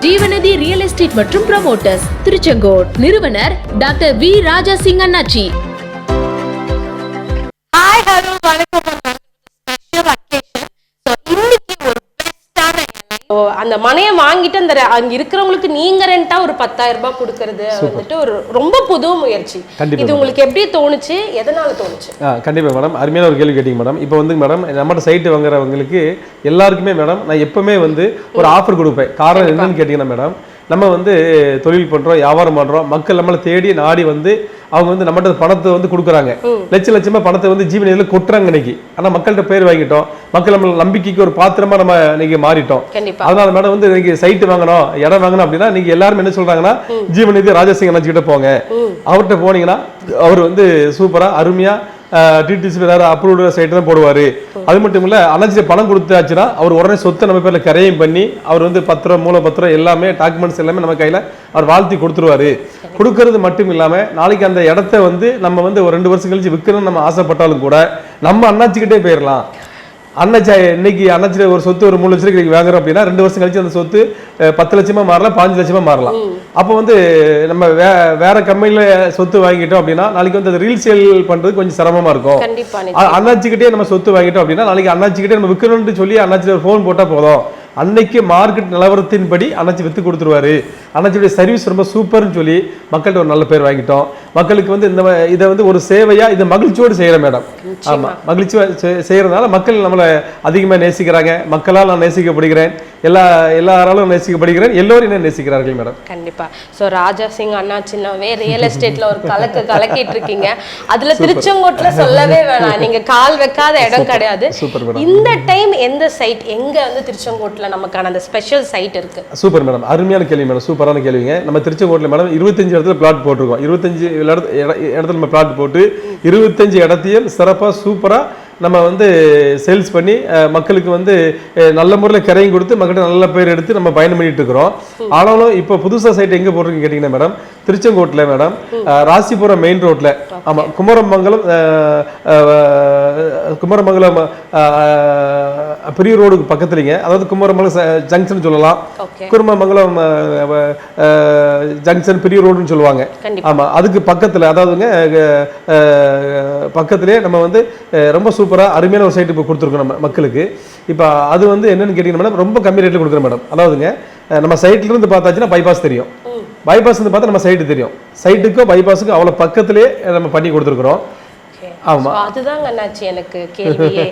ஜீவநதி real estate மற்றும் promoters Tiruchengode. நிறுவனர் doctor V ராஜா சிங் அண்ணாச்சி. ஹாய் ஹலோ வணக்கம். Special occasion. இன்னைக்கு ஒரு பெஸ்டான அந்த மனையை வாங்கிட்டு அந்த அங்க இருக்கிறவங்களுக்கு நீங்க ரெண்டா ஒரு 10,000 ரூபாய் கொடுக்கறது வந்துட்டு ஒரு ரொம்ப புது முயற்சி. இது உங்களுக்கு எப்படி தோணுச்சு, எதனால தோணுச்சு? கண்டிப்பா மேடம், அருமையான ஒரு கேள்வி கேட்டீங்க மேடம். இப்போ வந்து மேடம் நம்மகிட்ட சைட்டு வாங்குறவங்களுக்கு எல்லாருக்குமே மேடம் நான் எப்பவுமே வந்து ஒரு ஆஃபர் கொடுப்பேன். காரணம் என்னன்னு கேட்டீங்கன்னா மேடம், நம்ம வந்து தொழில் பண்றோம், வியாபாரம் பண்றோம், மக்கள் நம்மளை தேடி நாடி வந்து அவங்க வந்து நம்மகிட்ட பணத்தை வந்து கொடுக்குறாங்க, லட்சமா பணத்தை வந்து ஜீவனில கொட்டுறாங்க இன்னைக்கு. ஆனா மக்கள்கிட்ட பேர் வாங்கிட்டோம், மக்கள் நம்ம நம்பிக்கைக்கு ஒரு பாத்திரமா நம்ம இன்னைக்கு மாறிட்டோம். அதனால மேடம் வந்து இன்னைக்கு சைட்டு வாங்கணும், இடம் வாங்கணும் அப்படின்னா நீங்க எல்லாரும் என்ன சொல்றாங்கன்னா ஜீவநிதி ராஜாசிங் அண்ணாச்சிக்கிட்ட போங்க. அவர்கிட்ட போனீங்கன்னா அவர் வந்து சூப்பரா அருமையா டிடிசி அப்ரூவ்டு சைட்டு தான் போடுவாரு. அது மட்டும் இல்ல, அண்ணாச்சி பணம் கொடுத்தாச்சுன்னா அவர் உடனே சொத்தை நம்ம பேர்ல கரையும் பண்ணி அவர் வந்து பத்திரம் மூல பத்திரம் எல்லாமே டாக்குமெண்ட்ஸ் எல்லாமே நம்ம கையில அவர் வாழ்த்தி கொடுத்துருவாரு. கொடுக்கறது மட்டும் இல்லாம நாளைக்கு அந்த இடத்த வந்து நம்ம வந்து ஒரு 2 வருஷம் கழிச்சு விற்கணும்னு நம்ம ஆசைப்பட்டாலும் கூட நம்ம அண்ணாச்சிக்கிட்டே போயிடலாம். அண்ணாச்சி இன்னைக்கு அண்ணாச்சி ஒரு சொத்து ஒரு 3 லட்சம் ரூபாய்க்கு வாங்குறோம் அப்படின்னா 2 வருஷம் கழிச்சு அந்த சொத்து 10 லட்சமா மாறலாம், 15 லட்சமா மாறலாம். அப்போ வந்து நம்ம வேற கம்பெனில சொத்து வாங்கிட்டோம் அப்படின்னா நாளைக்கு வந்து அது ரீல் சேல் பண்றது கொஞ்சம் சிரமமா இருக்கும். அண்ணாச்சிக்கிட்டே நம்ம சொத்து வாங்கிட்டோம் அப்படின்னா நாளைக்கு அண்ணாச்சிக்கிட்டே நம்ம விற்கணும்னு சொல்லி அண்ணாச்சி ஒரு ஃபோன் போட்டா போதும், அன்னைக்கு மார்க்கெட் நிலவரத்தின்படி அண்ணாச்சி வித்து கொடுத்துருவாரு. அண்ணாச்சியுடைய சர்வீஸ் ரொம்ப சூப்பர்னு சொல்லி மக்கள்கிட்ட ஒரு நல்ல பேர் வாங்கிட்டோம். மக்களுக்கு வந்து இந்த இதை வந்து ஒரு சேவையா இதை மகிழ்ச்சியோடு செய்யறேன் மேடம். ஆமா, மகிழ்ச்சி செய்யறதுனால மக்கள் நம்மளை அதிகமா நேசிக்கிறாங்க. மக்களால் நான் நேசிக்கப்படுகிறேன், எல்லாராலும் நேசிக்கப்படுகிறேன், எல்லோரும் என்ன நேசிக்கிறார்கள் மேடம். கண்டிப்பா. சோ ராஜா சிங் அண்ணாச்சின்னாவே ரியல் எஸ்டேட்ல ஒரு கலக்கிட்டு இருக்கீங்க. அதுல திருச்செங்கோட்டுல சொல்லவே வேணாம், நீங்க கால் வைக்காத இடம் கிடையாது. இந்த டைம் எந்த சைட் எங்க வந்து திருச்செங்கோட்டுல நமக்கான அந்த ஸ்பெஷல் சைட் இருக்கு? சூப்பர் மேடம், அருமையான கேள்வி மேடம், சூப்பரான கேள்விங்க. நம்ம திருச்செங்கோட்டுல மேடம் 25 இடத்துல பிளாட் போட்டிருக்கோம். 25 இடத்துல நம்ம பிளாட் போட்டு 25 இடத்தையும் சிறப்பா சூப்பரா நம்ம வந்து சேல்ஸ் பண்ணி மக்களுக்கு வந்து நல்ல முறையில் கரையும் கொடுத்து மக்கள்கிட்ட நல்ல பேர் எடுத்து நம்ம பயணம் பண்ணிட்டு இருக்கிறோம். ஆனாலும் இப்போ புதுசா சைட் எங்க போட்டிருக்கீங்க கேட்டீங்கன்னா மேடம், திருச்செங்கோட்டுல மேடம் ராசிபுரம் மெயின் ரோட்ல, ஆமா, குமரமங்கலம் பெரிய ரோடுக்கு பக்கத்துலங்க, அதாவது குமரமங்கலம் ஜங்ஷன் சொல்லலாம், குமரமங்கலம் ஜங்ஷன் பெரிய ரோடுன்னு சொல்லுவாங்க. ஆமா, அதுக்கு பக்கத்துல அதாவதுங்க பக்கத்திலே நம்ம வந்து ரொம்ப சூப்பரா அருமையான ஒரு சைட் இப்போ கொடுத்துருக்கோம் நம்ம மக்களுக்கு. இப்போ அது வந்து என்னன்னு கேட்டீங்கன்னா மேடம், ரொம்ப கம்மி ரேட்ல கொடுக்குறோம் மேடம். அதாவதுங்க நம்ம சைட்ல இருந்து பார்த்தாச்சுன்னா பைபாஸ் தெரியும், பைபாஸ் இருந்து பார்த்தா நம்ம சைட்டு தெரியும். சைட்டுக்கும் பைபாஸுக்கும் அவ்வளோ பக்கத்திலே நம்ம பண்ணி கொடுத்துருக்குறோம். ஆமா, அதுதாங்க அண்ணாச்சி எனக்கு கேள்வியே.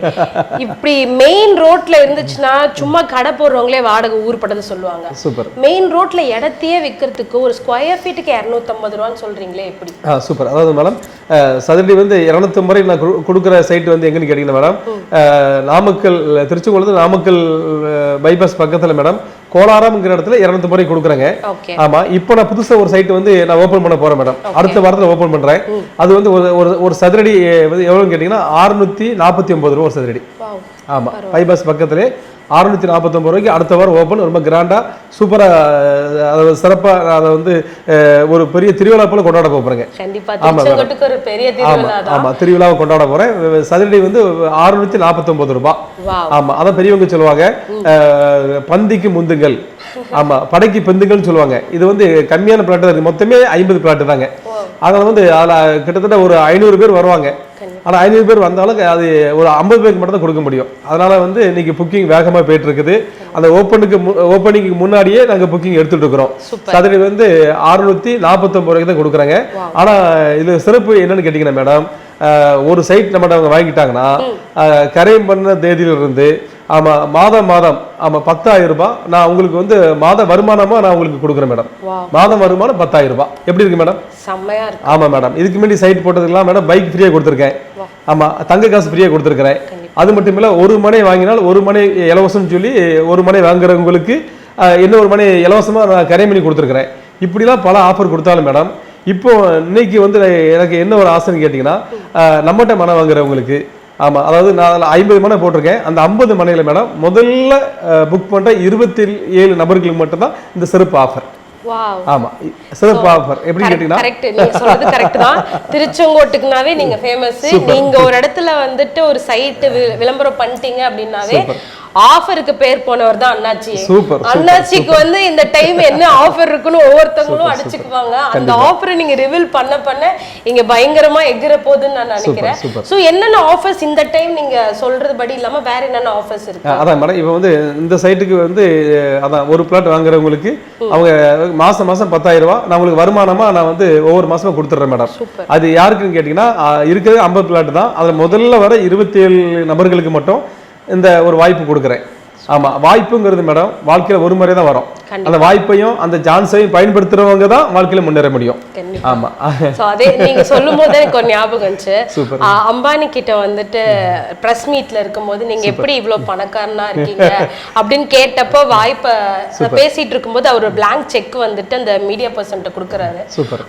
இப்படி மெயின் ரோட்ல இருந்துச்சுன்னா சும்மா கடை போடுறவங்களே வாடகை ஊர்பட்டதை சொல்லுவாங்க. சூப்பர். மெயின் ரோட்ல இடத்தையே விற்கிறதுக்கு ஒரு ஸ்கொயர் ஃபீட்டுக்கு 250 ரூபான்னு சொல்றீங்களே, எப்படி? சூப்பர். அதாவது மேடம் சதுரடி வந்து 250 ரூபாய் நான் கொடுக்குற சைட் வந்து எங்கன்னு கேட்டீங்கன்னா மேடம், நாமக்கல் திருச்செங்கோடு நாமக்கல் பைபாஸ் பக்கத்துல மேடம் கோலாரம்ங்கிற இடத்துல 250 ரூபாய் கொடுக்குறாங்க. ஆமா, இப்போ நான் புதுசா ஒரு சைட் வந்து நான் ஓபன் பண்ண போறேன் மேடம், அடுத்த வாரத்தில் ஓபன் பண்றேன். அது வந்து ஒரு சதுரடி எவ்வளவுன்னு கேட்டீங்கன்னா 649 ரூபா ஒரு சதுரடி. ஆமா, பைபாஸ் பக்கத்திலே 649 ரூபாய்க்கு அடுத்த வாரம் ஓபன், ரொம்ப கிராண்டா சூப்பரா சிறப்பா அதை வந்து ஒரு பெரிய திருவிழா போல கொண்டாட போறேங்க. ஆமா, திருவிழாவை கொண்டாட போறேன். சதுரடி வந்து 649 ரூபாய். ஆமா, அதான் பெரியவங்க சொல்லுவாங்க பந்திக்கு முந்துங்கள், ஆமா, படைக்கு பெந்துங்கள்னு சொல்லுவாங்க. இது வந்து கம்மியான பிளாட் தான் இருக்கு, மொத்தமே 50 பிளாட் தாங்க. அதில் வந்து அதில் கிட்டத்தட்ட ஒரு 500 பேர் வருவாங்க. ஆனால் 500 பேர் வந்தாலும் அது ஒரு 50 பேருக்கு மட்டும் தான் கொடுக்க முடியும். அதனால வந்து இன்னைக்கு புக்கிங் வேகமாக போயிட்டு இருக்குது. அந்த ஓப்பனிங்க்கு முன்னாடியே நாங்கள் புக்கிங் எடுத்துட்டு இருக்கிறோம். சதுரடி வந்து 649 ரூபாய்க்கு தான் கொடுக்குறாங்க. ஆனால் இது சிறப்பு என்னன்னு கேட்டீங்கன்னா மேடம், ஒரு சைட் நம்மகிட்ட அவங்க வாங்கிட்டாங்கன்னா கரையம் பண்ண தேதியிலிருந்து ஆமா மாதம் ஆமா 10,000 ரூபாய் நான் உங்களுக்கு வந்து மாத வருமானமா நான் உங்களுக்கு கொடுக்குறேன் மேடம். மாதம் வருமானம் 10,000 ரூபாய். எப்படி இருக்கு மேடம்? செம்மையா இருக்கு. ஆமா மேடம், இதுக்கு முன்னாடி சைட் போட்டதுக்கெல்லாம் மேடம் பைக் ஃப்ரீயா கொடுத்துருக்கேன். ஆமா, தங்க காசு ஃப்ரீயா கொடுத்துருக்கிறேன். அது மட்டும் இல்ல, ஒரு மனை வாங்கினால் ஒரு மனை இலவசம்னு சொல்லி ஒரு மனை வாங்குறவங்களுக்கு இன்னொரு மனை இலவசமா நான் கரை பண்ணி கொடுத்துருக்கிறேன். இப்படிலாம் பல ஆஃபர் கொடுத்தாலும் மேடம், இப்போ இன்னைக்கு வந்து எனக்கு என்ன ஒரு ஆசைன்னு கேட்டீங்கன்னா, நம்மகிட்ட மனை வாங்குறவங்களுக்கு, ஆமா, அதாவது நான் 50 மனை போட்டிருக்கேன். அந்த 50 மனைகளை மேடம் முதல்ல புக் பண்ற 27 நபர்களுக்கு மட்டும்தான் இந்த சிறப்பு ஆஃபர். ஆமா, சிறப்பு ஆஃபர். எப்படி கேட்டீங்கன்னா கரெக்ட், நீங்க சொல்றது கரெக்ட் தான். திருச்செங்கோட்டுக்குனாவே நீங்க ஃபேமஸ். நீங்க ஒரு இடத்துல வந்துட்டு ஒரு சைட் விளம்பரம் பண்ணிட்டீங்க அப்படின்னாவே ஆஃபருக்கு பேர் போனவர் தான் அண்ணாச்சி. சூப்பர். அண்ணாச்சிக்கு வந்து இந்த டைம் என்ன ஆஃபர் இருக்குன்னு ஒவ்வொருத்தவங்களும் அடிச்சுக்குவாங்க. அந்த ஆஃபரை நீங்க ரிவீல் பண்ண பண்ண இங்க பயங்கரமா எகிற போகுதுன்னு நான் நினைக்கிறேன். சோ என்னென்ன ஆஃபர்ஸ் இந்த டைம் நீங்க சொல்றது படி இல்லாம வேற என்னென்ன ஆஃபர்ஸ் இருக்கு? அதான் மேடம், இப்போ வந்து இந்த சைட்டுக்கு வந்து அதான் ஒரு பிளாட் வாங்குறவங்களுக்கு அவங்க மாசம் 10,000 ரூபாய் நான் உங்களுக்கு வருமானமா நான் வந்து ஒவ்வொரு மாசமும் கொடுத்துட்றேன் மேடம். அது யாருக்குன்னு கேட்டீங்கன்னா இருக்கிறது 50 பிளாட் தான். அதுல முதல்ல வர 27 நபர்களுக்கு மட்டும் இந்த ஒரு வாய்ப்பு கொடுக்குறேன். ஆமா, வாய்ப்புங்கிறது மேடம் வாழ்க்கையில ஒரு முறை தான் வரும். அந்த வாய்ப்பையும் அந்த சான்ஸையும் பயன்படுத்துறவங்க தான் வாழ்க்கையில முன்னேற முடியும். ஆமா. சோ அதே நீங்க சொல்லும் போது எனக்கு ஒரு ஞாபகம் வந்துச்சு. அம்பானி கிட்ட வந்துட்டு பிரஸ் மீட்ல இருக்கும்போது நீங்க எப்படி இவ்வளவு பணக்காரனா இருக்கீங்க அப்படின்னு கேட்டப்போ வாய்ப்பை பேசிட்டு இருக்கும்போது அவர் ஒரு blank செக் வந்துட்டு அந்த மீடியா பர்சன்ட்ட கொடுக்குறாரு.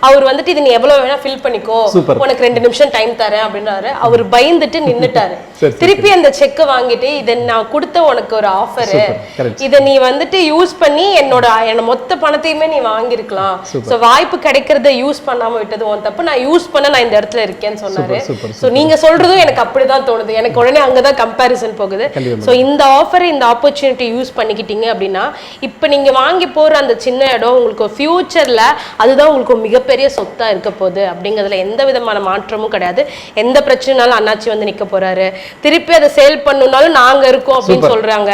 அவர் வந்துட்டு இது நீ எவ்வளவு வேணா ஃபில் பண்ணிக்கோ, உனக்கு 2 நிமிஷம் டைம் தரேன் அப்படின்றாரு. அவர் பயந்துட்டு நின்னுட்டாரு. திருப்பி அந்த செக் வாங்கிட்டு இதை நான் கொடுத்த உனக்கு ஒரு ஆஃபர், இதை நீ வந்துட்டு யூஸ் பண்ணி என்னோட மொத்த பணத்தையுமே நீ வாங்கிருக்கலாம். சோ வாய்ப்பு கிடைக்கிறத யூஸ் பண்ணாம விட்டது உன் தப்பு, நான் யூஸ் பண்ண நான் இந்த இடத்துல இருக்கேன்னு சொன்னாரு. சோ நீங்க சொல்றதும் எனக்கு அப்படிதான் தோணுது. எனக்கு உடனே அங்கதான் கம்பேரிசன் போகுது. சோ இந்த ஆஃபர் இந்த ஆப்பர்ச்சுனிட்டி யூஸ் பண்ணிக்கிட்டீங்க அப்படின்னா இப்ப நீங்க வாங்கி போற அந்த சின்ன இடம் உங்களுக்கு ஃபியூச்சர்ல அதுதான் உங்களுக்கு மிகப்பெரிய சொத்தா இருக்க போகுது அப்படிங்கிறதுல எந்த விதமான மாற்றமும் கிடையாது. எந்த பிரச்சனைனாலும் அண்ணாச்சி வந்து நிக்க போறாரு. திருப்பி அதை சேல் பண்ணணும்னாலும் நாங்க இருக்கோம் அப்படின்னு சொல்றாங்க.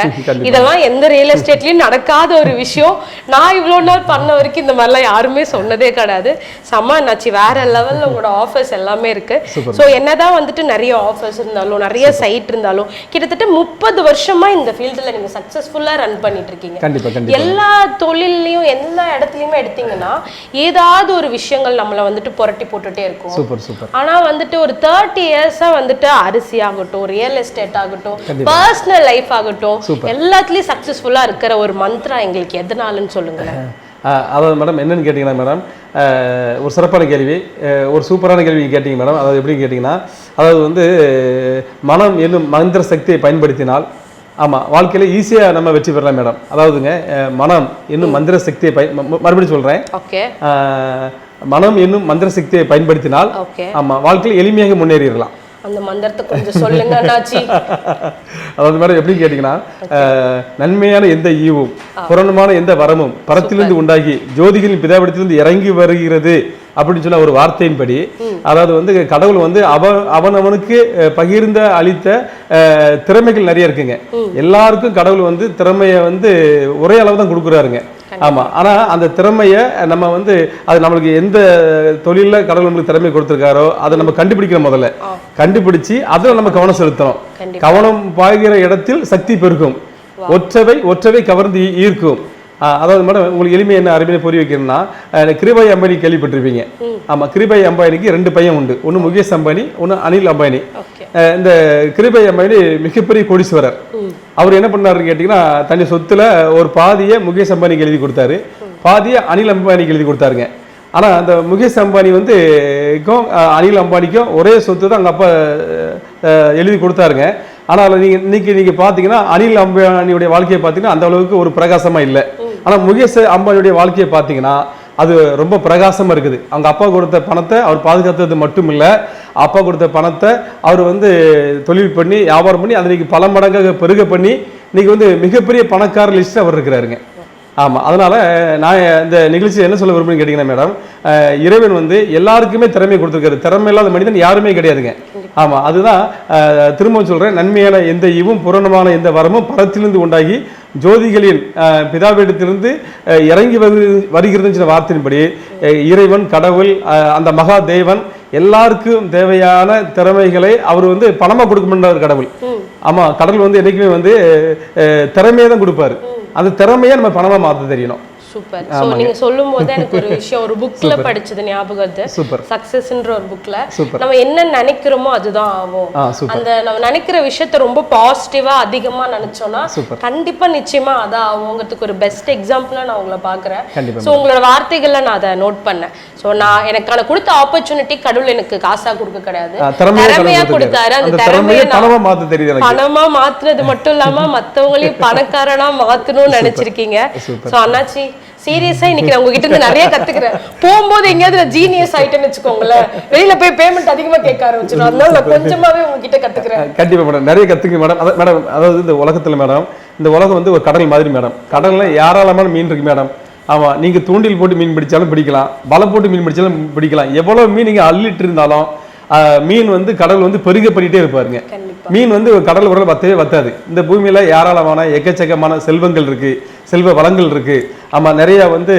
இதெல்லாம் எந்த ரியல் எஸ்டேட்லயும் நடக்காத ஒரு விஷயம். நான் இவ்வளவு நாள் பண்ண வரைக்கும் இந்த மாதிரிலாம் யாருமே சொன்னதே கிடையாது. செம்ம அண்ணாச்சி, வேற லெவல்ல உங்களோட ஆஃபர்ஸ் எல்லாமே இருக்கு. சோ என்னதான் வந்துட்டு நிறைய ஆஃபர்ஸ் இருந்தாலும் நிறைய சைட் இருந்தாலும் கிட்டத்தட்ட 30 வருஷமா இந்த ஃபீல்டுல நீங்க சக்சஸ்ஃபுல்லா ரன் பண்ணிட்டு இருக்கீங்க. எல்லா தொழிலையும் எல்லா இடத்துலயுமே எடுத்தீங்கன்னா ஏதாவது ஒரு விஷயங்கள் நம்மள வந்துட்டு புரட்டி போட்டுட்டே இருக்கும். ஆனா வந்துட்டு ஒரு 30 இயர்ஸா வந்துட்டு அரிசி ஆகட்டும், ரியல் எஸ்டேட் ஆகட்டும், பர்சனல் லைஃப் ஆகட்டும், எல்லாத்துலயும் சக்சஸ்ஃபுல்லா இருக்கிற ஒரு மந்த்ரா எங்களுக்கு எதனாலன்னு சொல்லுங்களேன். அதாவது மேடம் என்னன்னு கேட்டிங்கன்னா மேடம், ஒரு சிறப்பான கேள்வி, ஒரு சூப்பரான கேள்வி கேட்டீங்க மேடம். அதாவது எப்படின்னு கேட்டிங்கன்னா, அதாவது வந்து மனம் என்னும் மந்திர சக்தியை பயன்படுத்தினால் ஆமாம் வாழ்க்கையில ஈஸியாக நம்ம வெற்றி பெறலாம் மேடம். அதாவதுங்க மனம் என்னும் மந்திர சக்தியை மறுபடியும் சொல்கிறேன், மனம் என்னும் மந்திர சக்தியை பயன்படுத்தினால் ஆமாம் வாழ்க்கையில் எளிமையாக முன்னேறிடலாம். அந்த மந்திரத்தை கொஞ்சம் சொல்லுங்க அண்ணாச்சி. அதாவது மேடம் எப்படி கேட்டீங்கன்னா, நன்மையான எந்த ஈவும் புறணமான எந்த வரமும் பரத்திலிருந்து உண்டாகி ஜோதிகளின் பிதாவிடத்திலிருந்து இறங்கி வருகிறது அப்படின்னு சொன்ன ஒரு வார்த்தையின்படி, அதாவது வந்து கடவுள் வந்து அவனுக்கு பகிர்ந்த அளித்த திறமைகள் நிறைய இருக்குங்க. எல்லாருக்கும் கடவுள் வந்து திறமையை வந்து ஒரே அளவு தான் கொடுக்குறாருங்க. ஆமா, ஆனா அந்த திறமைய நம்ம வந்து அது நம்மளுக்கு எந்த தொழில கடவுள் நம்மளுக்கு திறமை கொடுத்திருக்காரோ அதை நம்ம கண்டுபிடிக்கிற, முதல்ல கண்டுபிடிச்சு அதுல நம்ம கவனம் செலுத்தணும். கவனம் பாய்கிற இடத்தில் சக்தி பெருகும், ஒற்றவை கவர்ந்து ஈர்க்கும். அதாவது மேடம் உங்களுக்கு எளிமை என்ன அருமையை புரிய வைக்கணும்னா, கிருபாய் அம்பானி கேள்விப்பட்டிருப்பீங்க. ஆமா, கிருபாய் அம்பானிக்கு 2 பையன் உண்டு. ஒன்னு முகேஷ் அம்பானி, ஒன்னு அனில் அம்பானி. இந்த கிருபாய் அம்பானி மிகப்பெரிய கோடீஸ்வரர். அவர் என்ன பண்ணாருன்னு கேட்டீங்கன்னா, தனி சொத்துல ஒரு பாதியை முகேஷ் அம்பானிக்கு எழுதி கொடுத்தாரு, பாதியை அனில் அம்பானிக்கு எழுதி கொடுத்தாருங்க. ஆனா அந்த முகேஷ் அம்பானி வந்து அனில் அம்பானிக்கும் ஒரே சொத்து தான் அங்க அப்பா எழுதி கொடுத்தாருங்க. ஆனால் இன்னைக்கு பாத்தீங்கன்னா அனில் அம்பானியுடைய வாழ்க்கையை பார்த்தீங்கன்னா அந்த அளவுக்கு ஒரு பிரகாசமா இல்லை. ஆனா முகேஷ் அம்பானியுடைய வாழ்க்கையை பார்த்தீங்கன்னா அது ரொம்ப பிரகாசமா இருக்குது. அவங்க அப்பா கொடுத்த பணத்தை அவர் பாதுகாத்தது மட்டும் இல்லை, அப்பா கொடுத்த பணத்தை அவர் வந்து தொழில் பண்ணி வியாபாரம் பண்ணி அதை இன்னைக்கு பல மடங்காக பெருக பண்ணி இன்னைக்கு வந்து மிகப்பெரிய பணக்கார லிஸ்ட் அவர் இருக்கிறாருங்க. ஆமா, அதனால நான் இந்த நிகழ்ச்சி என்ன சொல்ல விரும்புன்னு கேட்டீங்கன்னா மேடம், இறைவன் வந்து எல்லாருக்குமே திறமை கொடுத்துருக்காரு. திறமை இல்லாத மனிதன் யாருமே கிடையாதுங்க. ஆமா, அதுதான் திரும்ப சொல்றேன், நன்மையான எந்த ஈவும் புறணமான எந்த வரமும் பரத்திலிருந்து உண்டாகி ஜோதிகளின் பிதாவிடத்திலிருந்து இறங்கி வருகிறதுன்னு சொன்ன வார்த்தையின்படி இறைவன் கடவுள் அந்த மகா தேவன் எல்லாருக்கும் தேவையான திறமைகளை அவர் வந்து பணமா கொடுக்க கடவுள். ஆமா, கடவுள் வந்து என்னைக்குமே வந்து திறமையை தான் கொடுப்பாரு. அந்த திறமையை நம்ம பணமா மாத்த தெரியணும். சூப்பர். சோ நீங்க சொல்லும்போது எனக்கு ஒரு விஷயம் ஒரு புக்ல படிச்சது ஞாபகம் வருது. சக்சஸ்ன்ற ஒரு புக்ல நம்ம என்ன நினைக்கிறோமோ அதுதான் ஆகும். அந்த நம்ம நினைக்கிற விஷயத்தை ரொம்ப பாசிட்டிவா அதிகமா நினைச்சோம்னா கண்டிப்பா நிச்சயமா அதான் ஆகுங்கிறதுக்கு ஒரு பெஸ்ட் எக்ஸாம்பிளா நான் உங்களை பாக்குறேன். சோ உங்களோட வார்த்தைகள்ல நான் அதை நோட் பண்ணேன். சோ நான் எனக்கான கொடுத்த ஆப்பர்ச்சுனிட்டி கடவுள் எனக்கு காசா கொடுக்க கிடையாது, திறமையா கொடுத்தாரு. அந்த திறமையை பணமா மாத்துறது மட்டும் இல்லாம மத்தவங்களையும் பணக்காரனா மாத்தணும்னு நினைச்சிருக்கீங்க. சோ அண்ணாச்சி சீரியஸா இன்னைக்கு நான் உங்ககிட்ட இருந்து நிறைய கத்துக்கிறேன். போகும்போது எங்கேயாவது நான் ஜீனியஸ் ஆயிட்டேன்னு வச்சுக்கோங்களேன், வெளியில போய் பேமெண்ட் அதிகமா கேட்க ஆரம்பிச்சிடும். அதனால நான் கொஞ்சமாவே உங்ககிட்ட கத்துக்கிறேன். கண்டிப்பா மேடம், நிறைய கத்துக்கு மேடம். மேடம் அதாவது இந்த உலகத்துல மேடம், இந்த உலகம் வந்து ஒரு கடல் மாதிரி மேடம். கடல்ல ஏராளமான மீன் இருக்கு மேடம். ஆமா, நீங்க தூண்டில் போட்டு மீன் பிடிச்சாலும் பிடிக்கலாம், வலை போட்டு மீன் பிடிச்சாலும் பிடிக்கலாம். எவ்வளவு மீன் நீங்க அள்ளிட்டு இருந்தாலும் மீன் வந்து கடல் வந்து பெருக பண்ணிட்டே இருப்பாருங்க. மீன் வந்து கடல் உடல் வத்தவே வத்தாது. இந்த பூமியில ஏராளமான எக்கச்சக்கமான செல்வங்கள் இருக்கு, செல்வ வளங்கள் இருக்கு. ஆமா, நிறைய வந்து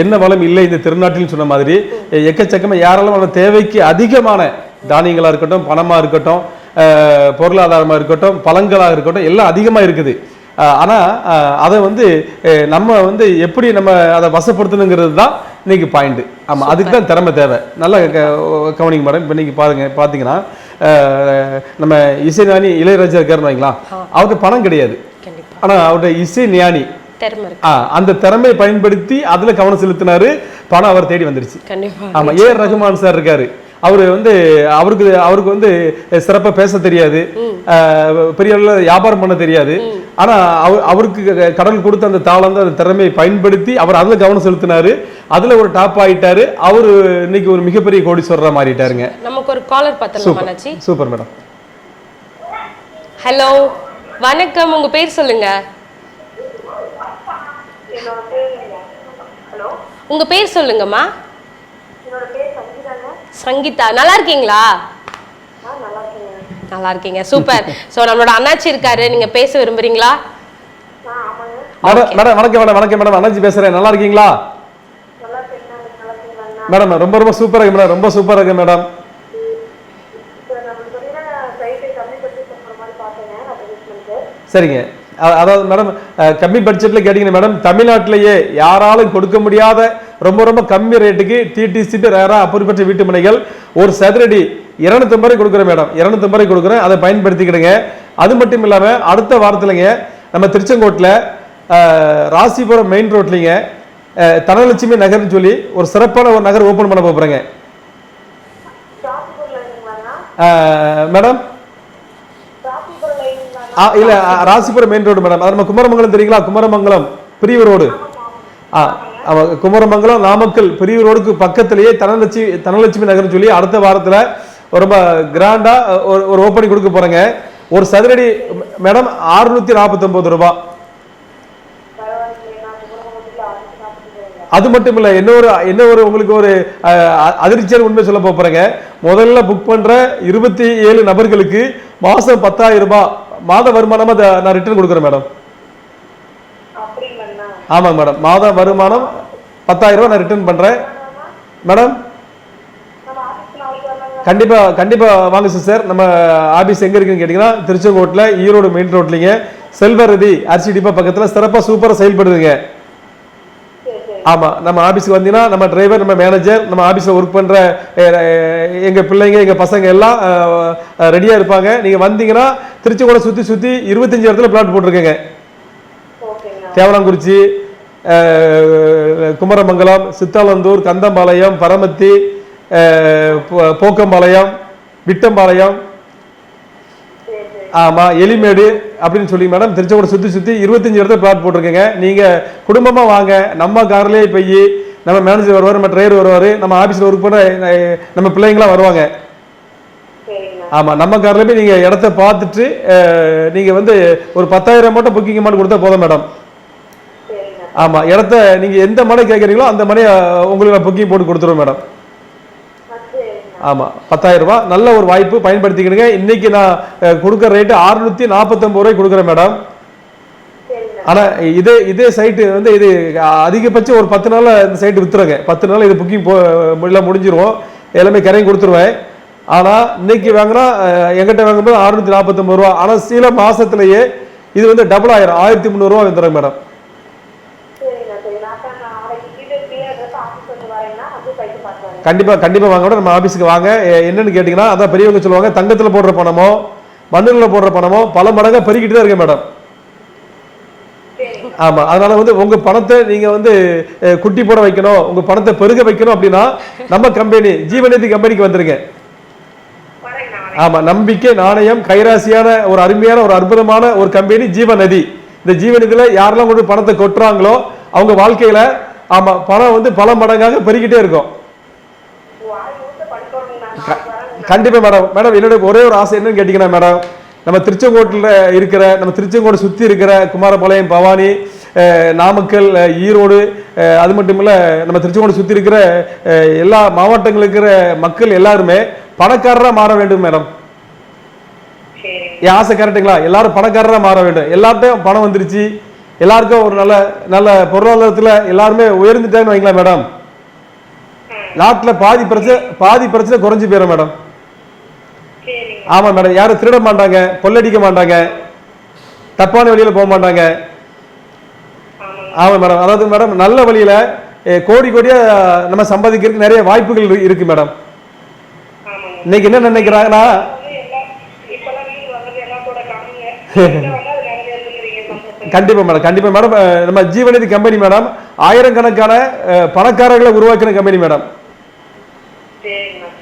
என்ன வளம் இல்லை இந்த திருநாட்டில் சொன்ன மாதிரி எக்கச்சக்கமா ஏராளமான தேவைக்கு அதிகமான தானியங்களா இருக்கட்டும், பணமா இருக்கட்டும், பொருளாதாரமா இருக்கட்டும், பழங்களாக இருக்கட்டும், எல்லாம் அதிகமா இருக்குது. ஆனா அதை வந்து நம்ம வந்து எப்படி நம்ம அதை வசப்படுத்தணுங்கிறது தான் இன்னைக்கு பாயிண்ட். ஆமா, அதுக்கு தான் திறமை தேவை. நல்லா கவனிங்க மேடம். இப்போ இன்னைக்கு பார்த்தீங்கன்னா நம்ம இசைஞானி இளையராஜா இருக்காருன்னு வைங்களா, அவருக்கு பணம் கிடையாது, ஆனா அவருடைய இசை ஞானி அந்த திறமையை பயன்படுத்தி அதுல கவனம் செலுத்தினாரு, பணம் அவர் தேடி வந்துருச்சு. ஆமா, ஏஆர் ரஹ்மான் சார் இருக்காரு, அவரு வந்து அவருக்கு வந்து சிறப்பா பேச தெரியாது, பெரிய அளவுல வியாபாரம் பண்ண தெரியாது. ஆனா அவருக்கு கடல் கொடுத்த அந்த தாளம் அந்த திறமையை பயன்படுத்தி அவர் அதுல கவனம் செலுத்தினாரு, அதுல ஒரு டாப் ஆயிட்டாரு. அவரு இன்னைக்கு ஒரு மிகப்பெரிய கோடீஸ்வரரா மாறிட்டாருங்க. நமக்கு ஒரு காலர் பார்த்தலாம். Super madam. ஹலோ, வணக்கம், உங்க பேர் சொல்லுங்க. உங்க பேர் சொல்லுங்கம்மா. சங்கீதா, நல்லா இருக்கீங்களா? நல்லா இருக்கீங்க, சூப்பர். சோ நம்மளோட அண்ணாச்சி இருக்காரு, நீங்க பேச விரும்புறீங்களா? மேடம் வணக்கம் மேடம். வணக்கம் மேடம், அண்ணாச்சி பேசுறேன். நல்லா இருக்கீங்களா மேடம்? ரொம்ப ரொம்ப சூப்பரா இருக்கு மேடம், ரொம்ப சூப்பரா இருக்கு மேடம். சரிங்க, அதாவது மேடம் கம்மி பட்ஜெட்ல கேட்டீங்கன்னா மேடம், தமிழ்நாட்டிலேயே யாராலும் கொடுக்க முடியாத ரொம்ப ரொம்ப கம்மி ரேட்டுக்கு டிடிசிபி ரேரா அப்படிப்பட்ட வீட்டு மனைகள் ஒரு சதுரடி 250 ரூபாய் கொடுக்குறேன் மேடம். 250 ரூபாய் கொடுக்குறேன், அதை பயன்படுத்திக்கிடுங்க. அது மட்டும் இல்லாம அடுத்த வாரத்துலங்க நம்ம திருச்செங்கோட்டில் ராசிபுரம் மெயின் ரோட்லிங்க தனலட்சுமி நகர்னு சொல்லி ஒரு சிறப்பான ஒரு நகர் ஓபன் பண்ண போறேங்க மேடம். இல்ல, ராசிபுரம் மெயின் ரோடு மேடம். அது நம்ம குமரமங்கலம் தெரியுங்களா? குமரமங்கலம் பிரிவு ரோடு. குமரமங்கலம் நாமக்கல் பிரிவு ரோடுக்கு பக்கத்திலேயே தனலட்சுமி நகர்னு சொல்லி அடுத்த வாரத்துல ரொம்ப கிராண்டா ஒரு ஓப்பனிங் கொடுக்க போறேங்க. ஒரு சதுரடி மேடம் 649 ரூபாய். அது மட்டும் இல்ல, என்ன ஒரு உங்களுக்கு ஒரு அதிர்ச்சியான உண்மை சொல்ல போறேங்க. முதல்ல புக் பண்ற 27 நபர்களுக்கு மாசம் 10,000 ரூபாய் மாத வருமானமா நான் ரிட்டர்ன் கொடுக்குறேன் மேடம். ஆமாங்க மேடம், மாத வருமானம் 10,000 ரூபாய் நான் ரிட்டர்ன் பண்றேன் மேடம். கண்டிப்பா கண்டிப்பா வாங்க சார். நம்ம ஆபீஸ் எங்க இருக்குன்னு கேட்டீங்கன்னா திருச்செங்கோட்டில் ஈரோடு மெயின் ரோட்லிங்க செல்வரதி அரிசி டிப்பா பக்கத்துல சிறப்பா சூப்பரா செயல்படுதுங்க. ஆமா, நம்ம ஆபீஸ்க்கு வந்தீங்கன்னா நம்ம டிரைவர், நம்ம மேனேஜர், நம்ம ஆபீஸ்ல ஒர்க் பண்ற எங்க பிள்ளைங்க, எங்க பசங்க எல்லாம் ரெடியா இருப்பாங்க. நீங்க வந்தீங்கன்னா திருச்செங்கோட சுத்தி 25 இடத்துல பிளாட் போட்டிருக்கேங்க. தேவனாங்குறிச்சி, குமரமங்கலம், சித்தாலந்தூர், கந்தம்பாளையம், பரமத்தி, போக்கம்பாளையம், விட்டம்பாளையம், ஆமா எலிமேடு அப்படின்னு சொல்லி மேடம் திருச்செங்கோட சுத்தி 25 இடத்துல பிளாட் போட்டிருக்கேங்க. நீங்க குடும்பமா வாங்க, நம்ம கார்லயே போய் நம்ம மேனேஜர் வருவார், நம்ம டிரைவர் வருவாரு, நம்ம ஆபீஸ்ல ஒர்க் பண்ண நம்ம பிள்ளைங்களாம் வருவாங்க. ஆமா, நம்ம கார்ல போய் நீங்க இடத்த பார்த்துட்டு நீங்க வந்து ஒரு 10,000 மட்டும் புக்கிங் அமௌண்ட் கொடுத்தா போதும் மேடம். ஆமா, இடத்த நீங்க எந்த மனை கேட்கறீங்களோ அந்த மனையை உங்களுக்கு புக்கிங் போட்டு கொடுத்துருவோம் மேடம். ஆமா, 10,000 ரூபாய் நல்ல ஒரு வாய்ப்பு, பயன்படுத்திக்கிடுங்க. இன்னைக்கு நான் கொடுக்குற ரேட்டு 649 ரூபாய் கொடுக்குறேன் மேடம். ஆனா இதே சைட்டு வந்து இது அதிகபட்சம் ஒரு 10 நாள்ல இந்த சைட்டு வித்துருங்க. 10 நாள் இது புக்கிங் முடிஞ்சிருவோம், எல்லாமே கரையும் கொடுத்துருவேன். ஆனா இன்னைக்கு வாங்கினா எங்கிட்ட வாங்கும்போது 649 ரூபாய். ஆனா சில மாசத்திலேயே இது வந்து டபுள் ஆயிரம், 1,300 ரூபாய் வந்துடுங்க மேடம். கண்டிப்பா கண்டிப்பா வாங்க, நம்ம ஆபீஸ்க்கு வாங்க. என்னன்னு கேட்டீங்கன்னா அதான் பெரியவங்க சொல்லுவாங்க, தங்கத்துல போடுற பணமோ மண்ணுல போடுற பணமோ பல மடங்கா பெருகிட்டு தான் இருக்கு மேடம். ஆமா, அதனால வந்து உங்க பணத்தை நீங்க வந்து குட்டி போட வைக்கணும், உங்க பணத்தை பெருக வைக்கணும் அப்படின்னா நம்ம கம்பெனி ஜீவநிதி கம்பெனிக்கு வந்துருங்க. ஆமா, நம்பிக்கை, நாணயம், கைராசியான ஒரு அருமையான ஒரு அற்புதமான ஒரு கம்பெனி ஜீவநதி. இந்த ஜீவநிதியில யாரெல்லாம் கொண்டு பணத்தை கொட்டுறாங்களோ அவங்க வாழ்க்கையில ஆமா பணம் வந்து பல மடங்காக பெருகிட்டே இருக்கும். கண்டிப்பா மேடம். மேடம் என்னோட ஒரே ஒரு ஆசை என்னன்னு கேட்டீங்கன்னா மேடம், நம்ம திருச்செங்கோட்டில் இருக்கிற நம்ம திருச்செங்கோடு சுற்றி இருக்கிற குமாரபாளையம், பவானி, நாமக்கல், ஈரோடு, அது மட்டும் இல்லை நம்ம திருச்செங்கோடு சுற்றி இருக்கிற எல்லா மாவட்டங்களில் இருக்கிற மக்கள் எல்லாருமே பணக்காரராக மாற வேண்டும் மேடம். என் ஆசை கரெக்டுங்களா? எல்லாரும் பணக்காரராக மாற வேண்டும். எல்லார்ட்டையும் பணம் வந்துருச்சு, எல்லாருக்கும் ஒரு நல்ல நல்ல பொருளாதாரத்தில் எல்லாருமே உயர்ந்துட்டாங்கன்னு வைங்களா மேடம், நாட்டில் பாதி பிரச்சனை குறைஞ்சு போயிடும் மேடம். ஆமா மேடம். யாரும் திருட மாட்டாங்க, கொள்ளடிக்க மாட்டாங்க, தப்பான வழியில போக மாட்டாங்க. ஆமா மேடம். அதாவது மேடம் நல்ல வழியில கோடி கோடியா நம்ம சம்பாதிக்கிறதுக்கு நிறைய வாய்ப்புகள் இருக்கு மேடம். இன்னைக்கு என்ன நினைக்கிறாங்கன்னா கண்டிப்பா மேடம், கண்டிப்பா மேடம். நம்ம ஜீவநிதி கம்பெனி மேடம் ஆயிரக்கணக்கான பணக்காரர்களை உருவாக்கின கம்பெனி மேடம்.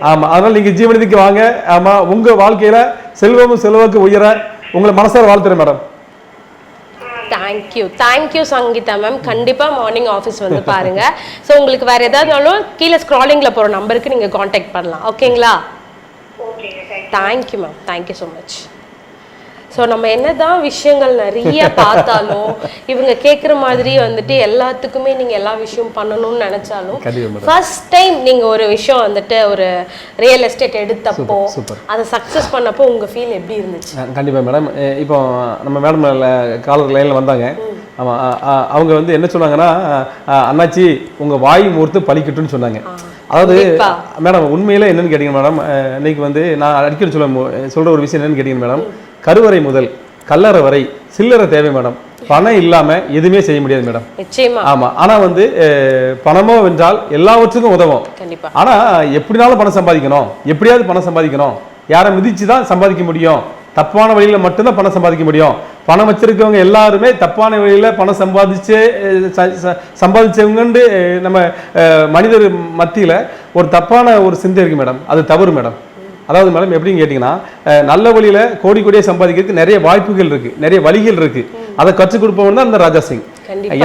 ஆமா, அதனால நீங்க ஜீவநிதிக்கு வாங்க. ஆமா, உங்க வாழ்க்கையில செல்வமும் செல்வாக்கு உயர உங்களை மனசார வாழ்த்துறேன் மேடம். Thank you Sangeetha ma'am. கண்டிப்பா மார்னிங் ஆஃபீஸ் வந்து பாருங்க. ஸோ உங்களுக்கு வேற ஏதாவதுனாலும் கீழே ஸ்க்ராலிங்ல போற நம்பருக்கு நீங்க காண்டாக்ட் பண்ணலாம். ஓகேங்களா? Thank you ma'am. Thank you so much. So நம்ம என்னதான் விஷயங்கள் நிறைய பார்த்தாலும் இவங்க கேட்குற மாதிரி வந்துட்டு எல்லாத்துக்குமே நீங்கள் எல்லா விஷயம் பண்ணணும்னு நினச்சாலும் ஃபர்ஸ்ட் டைம் நீங்கள் ஒரு விஷயம் வந்துட்டு ஒரு ரியல் எஸ்டேட் எடுத்தப்போ அதை சக்ஸஸ் பண்ணப்போ உங்கள் ஃபீல் எப்படி இருந்துச்சு? கண்டிப்பாக மேடம். இப்போ நம்ம மேடம் காலர் லைனில் வந்தாங்க. ஆமாம், அவங்க வந்து என்ன சொன்னாங்கன்னா, அண்ணாச்சி உங்கள் வாய் மூர்த்து பழிக்கட்டும்னு சொன்னாங்க. அதாவது மேடம் உண்மையில என்னன்னு கேட்டீங்க மேடம், இன்னைக்கு வந்து நான் அடிக்கடி சொல்ற ஒரு விஷயம் என்னன்னு கேட்டீங்க மேடம், கருவறை முதல் கல்லறை வரை சில்லறை தேவை மேடம். பணம் இல்லாம எதுவுமே செய்ய முடியாது மேடம். ஆமா. ஆனா வந்து பணமோ வென்றால் எல்லாவற்றுக்கும் உதவும். ஆனா எப்படினாலும் பணம் சம்பாதிக்கணும், எப்படியாவது பணம் சம்பாதிக்கணும், யாரை மிதிச்சுதான் சம்பாதிக்க முடியும், தப்பான வழியில மட்டும்தான் பணம் சம்பாதிக்க முடியும். பணம் வச்சிருக்கவங்க எல்லாருமே தப்பான வழியில பணம் சம்பாதிச்சவங்க நம்ம மனிதர் மத்தியில ஒரு தப்பான ஒரு சிந்தை இருக்கு மேடம். அது தவறு மேடம். அதாவது மேடம் எப்படின்னு கேட்டீங்கன்னா, நல்ல வழியில கோடி கோடியை சம்பாதிக்கிறதுக்கு நிறைய வாய்ப்புகள் இருக்கு, நிறைய வழிகள் இருக்கு. அதை கற்றுக் கொடுப்பவன் தான் இந்த ராஜா சிங்.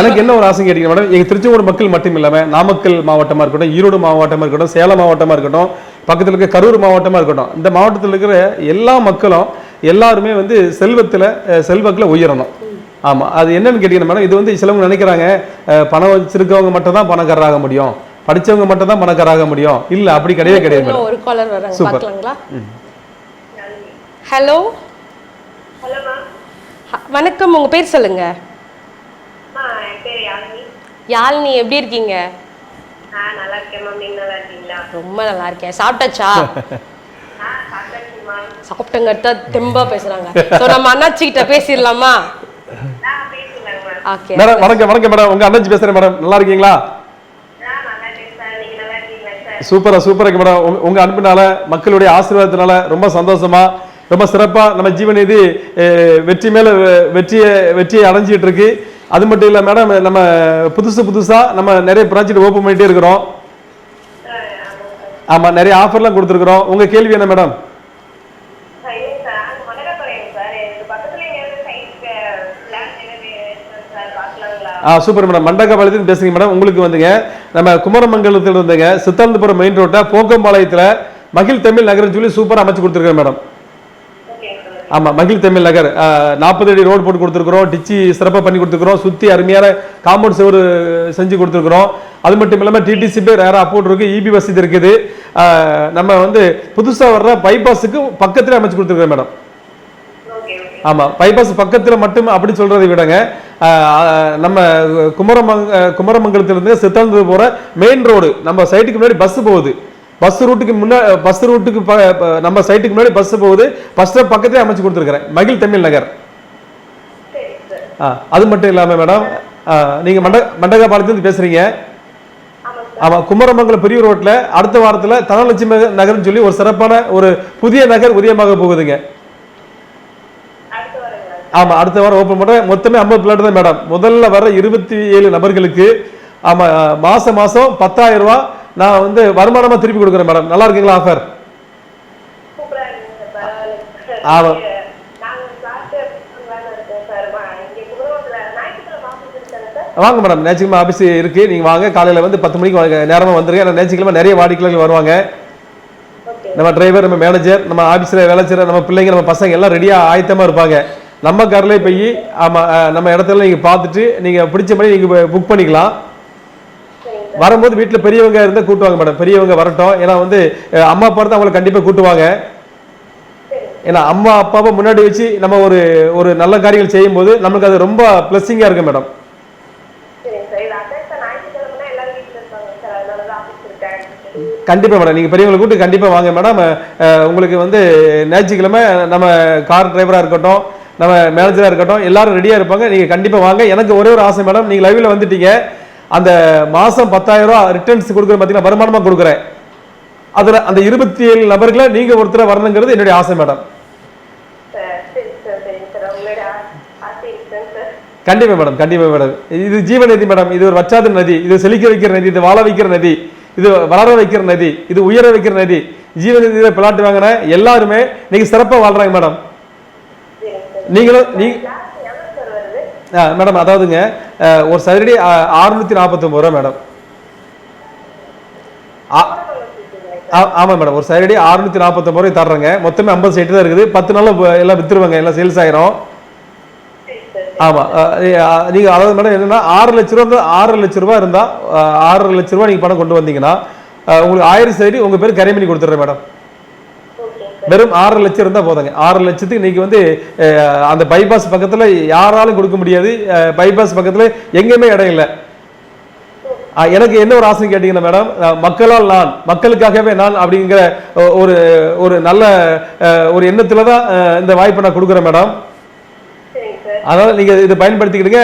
எனக்கு என்ன ஒரு ஆசை கேட்டீங்க மேடம், எங்க திருச்செங்கோடு மக்கள் மட்டும் இல்லாம நாமக்கல் மாவட்டமா இருக்கட்டும், ஈரோடு மாவட்டமா இருக்கட்டும், சேலம் மாவட்டமா இருக்கட்டும், பக்கத்தில் இருக்க கரூர் மாவட்டமா இருக்கட்டும், இந்த மாவட்டத்தில் இருக்கிற எல்லா மக்களும் எல்லாருமே வந்து செல்வத்தில் உயரணும். ஆமா, அது என்னன்னு கேட்டீங்கன்னா மேடம், இது வந்து சிலவங்க நினைக்கிறாங்க பணம் வச்சிருக்கவங்க மட்டும் தான் பணக்காரராக முடியும், படிச்சவங்க மட்டும் தான் பணக்காரராக முடியும். இல்ல, அப்படி கிடையவே கிடையாது. ஒரு காலர் வராங்க, பார்க்கலாங்களா? ஹலோ வணக்கம், உங்க பேர் சொல்லுங்க. யாழினி, எப்படி இருக்கீங்க? ரொம்ப நல்லா இருக்கேன். சாப்பிட்டாச்சா? சாப்பிட்டங்க தெம்பா பேசுறாங்க. நம்ம அண்ணாச்சி கிட்ட பேசிடலாமா? மேடம் வணக்கம். வணக்கம் மேடம், உங்க அண்ணாச்சி பேசுறேன் மேடம். நல்லா இருக்கீங்களா? சூப்பரா இருக்கு மேடம். உங்க அனுப்பினால மக்களுடைய ஆசீர்வாதத்தினால ரொம்ப சந்தோஷமா ரொம்ப சிறப்பா நம்ம ஜீவநிதி வெற்றி மேல வெற்றியை அடைஞ்சிட்டு இருக்கு. அது மட்டும் இல்ல மேடம், நம்ம புதுசா நம்ம நிறைய ப்ராஜெக்ட் ஓபன் பண்ணிட்டே இருக்கிறோம். ஆமா, நிறைய ஆஃபர்லாம் கொடுத்துருக்கிறோம். உங்க கேள்வி என்ன மேடம்? Super madam. மண்டகபாளையத்தில் பேசுறீங்க மேடம். உங்களுக்கு வந்துங்க நம்ம குமரமங்கலத்தில் இருந்துங்க சித்தாந்தபுரம் மெயின் ரோட்டை போக்கம்பாளையத்தில் மகிழ் தமிழ் நகர்னு சொல்லி சூப்பராக அமைச்சு கொடுத்துருக்கேன் மேடம். ஆமா, மகிழ் தமிழ் நகர் 40 அடி ரோடு போட்டு கொடுத்துருக்குறோம். டிச்சி சிறப்பாக பண்ணி கொடுத்துருக்குறோம். சுற்றி அருமையான காம்பவுண்ட் செவரு செஞ்சு கொடுத்துருக்குறோம். அது மட்டும் இல்லாமல் டிடிசிபி ரேரா அப்போர்ட் இருக்கு, இபி வசதி இருக்குது. நம்ம வந்து புதுசாக வர்ற பைபாஸுக்கு பக்கத்தில் அமைச்சு கொடுத்துருக்கோம் மேடம். ஆமா, பைபாஸ் பக்கத்தில் மட்டும் அப்படி சொல்றதை விடங்க, நம்ம குமரமங்கலத்திலிருந்து சித்தாந்தூர் போற மெயின் ரோடு நம்ம சைட்டுக்கு முன்னாடி பஸ் போகுது. பஸ் ரூட்டுக்கு நம்ம சைட்டுக்கு முன்னாடி பஸ் போகுது. பஸ் ஸ்டாப் பக்கத்திலே அமைச்சு கொடுத்துருக்கிறேன், மகிழ் தமிழ் நகர். அது மட்டும் இல்லாம மேடம், நீங்க மண்டகபாளையத்திலிருந்து பேசுறீங்க. ஆமா, குமரமங்கலம் பெரிய ரோட்ல அடுத்த வாரத்துல தனலட்சுமி நகர்னு சொல்லி ஒரு சிறப்பான ஒரு புதிய நகர் உதயமாக போகுதுங்க. ஆமா, அடுத்த வாரம் ஓபன் பண்ற. மொத்தமே 50 பிளாட் தான் மேடம். முதல்ல வர 27 நபர்களுக்கு ஆமா மாசம் 10,000 ரூபாய் நான் வந்து வருமானமா திருப்பி கொடுக்குறேன் மேடம். நல்லா இருக்குங்களா ஆஃபர்? ஆமா, வாங்க மேடம், ஞாயிற்றுக்கிழமை ஆஃபீஸ் இருக்கு, நீங்க வாங்க. காலையில வந்து 10 மணிக்கு நேரமா வந்துருங்க. ஏன்னா ஞாயிற்றுக்கிழமை நிறைய வாடிக்கையாளர்கள் வருவாங்க. நம்ம டிரைவர், நம்ம மேனேஜர், நம்ம ஆபீஸ்ல வேலை செய்யற நம்ம பிள்ளைங்க, நம்ம பசங்க எல்லாம் ரெடியா ஆயத்தமா இருப்பாங்க. நம்ம கார்லயே போய் நம்ம இடத்துல நீங்க பார்த்துட்டு நீங்க பிடிச்ச மாதிரி நீங்க புக் பண்ணிக்கலாம். வரும்போது வீட்டில் பெரியவங்க இருந்தால் கூட்டுவாங்க மேடம், பெரியவங்க வரட்டும். ஏன்னா வந்து அம்மா அப்பா இருந்தால் அவங்களை கண்டிப்பாக கூட்டுவாங்க. ஏன்னா அம்மா அப்பாவை முன்னாடி வச்சு நம்ம ஒரு நல்ல காரியங்கள் செய்யும்போது நமக்கு அது ரொம்ப பிளஸ்ஸிங்காக இருக்கு மேடம். கண்டிப்பாக மேடம், நீங்கள் பெரியவங்களை கூட்டு கண்டிப்பாக வாங்க மேடம். உங்களுக்கு வந்து ஞாயிற்றுக்கிழமை நம்ம கார் டிரைவராக இருக்கட்டும், நம்ம மேனேஜராக இருக்கட்டும், எல்லாரும் ரெடியாக இருப்பாங்க. நீங்கள் கண்டிப்பாக வாங்க. எனக்கு ஒரே ஒரு ஆசை மேடம், நீங்கள் லைவில் வந்துட்டீங்க, அந்த மாதம் 10,000 ரூபா ரிட்டர்ன்ஸ் கொடுக்குறேன் பார்த்தீங்கன்னா, வருமானமாக கொடுக்குறேன். அதில் அந்த 27 நபர்களை நீங்கள் ஒருத்தர் வரணுங்கிறது என்னுடைய ஆசை மேடம். கண்டிப்பா மேடம், கண்டிப்பா மேடம். இது ஜீவ நதி மேடம், இது ஒரு வற்றாத நதி, இது செழிக்க வைக்கிற நதி, இது வாழ வைக்கிற நதி, இது வளர வைக்கிற நதி, இது உயர வைக்கிற நதி. ஜீவ நதியில பிளாட் வாங்கின எல்லாருமே நீங்க சிறப்பா வாழ்றாங்க மேடம். நீங்களும் மேடம், அதாவதுங்க ஒரு சதுரடி 649 ரூபா மேடம். ஆமா மேடம், ஒரு சதுரடி 649 ரூபாய் தர்றேங்க. மொத்தமே 50 சைட்டு தான் இருக்குது. 10 நாள்ல எல்லாம் வித்துருவாங்க, எல்லாம் சேல்ஸ் ஆயிரும். ஆமா, நீங்க அதாவது மேடம் என்னன்னா 6 லட்ச ரூபா இருந்தா 6 லட்ச ரூபா நீங்க பணம் கொண்டு வந்தீங்கன்னா உங்களுக்கு 1000 சைடு உங்க பேர் கரை பண்ணி கொடுத்துறேன் மேடம். வெறும் 6 லட்சம் இருந்தா போதுங்க. 6 லட்சத்துக்கு இன்னைக்கு வந்து அந்த பைபாஸ் பக்கத்துல யாராலும் கொடுக்க முடியாது. பைபாஸ் பக்கத்துல எங்கேயுமே இடம் இல்லை. எனக்கு என்ன ஒரு ஆசை கேட்டீங்கன்னா மேடம், மக்களால் நான், மக்களுக்காகவே நான் அப்படிங்கிற ஒரு நல்ல ஒரு எண்ணத்துல தான் இந்த வாய்ப்பை நான் கொடுக்குறேன் மேடம். அதனால நீங்க இதை பயன்படுத்திக்கிடுங்க.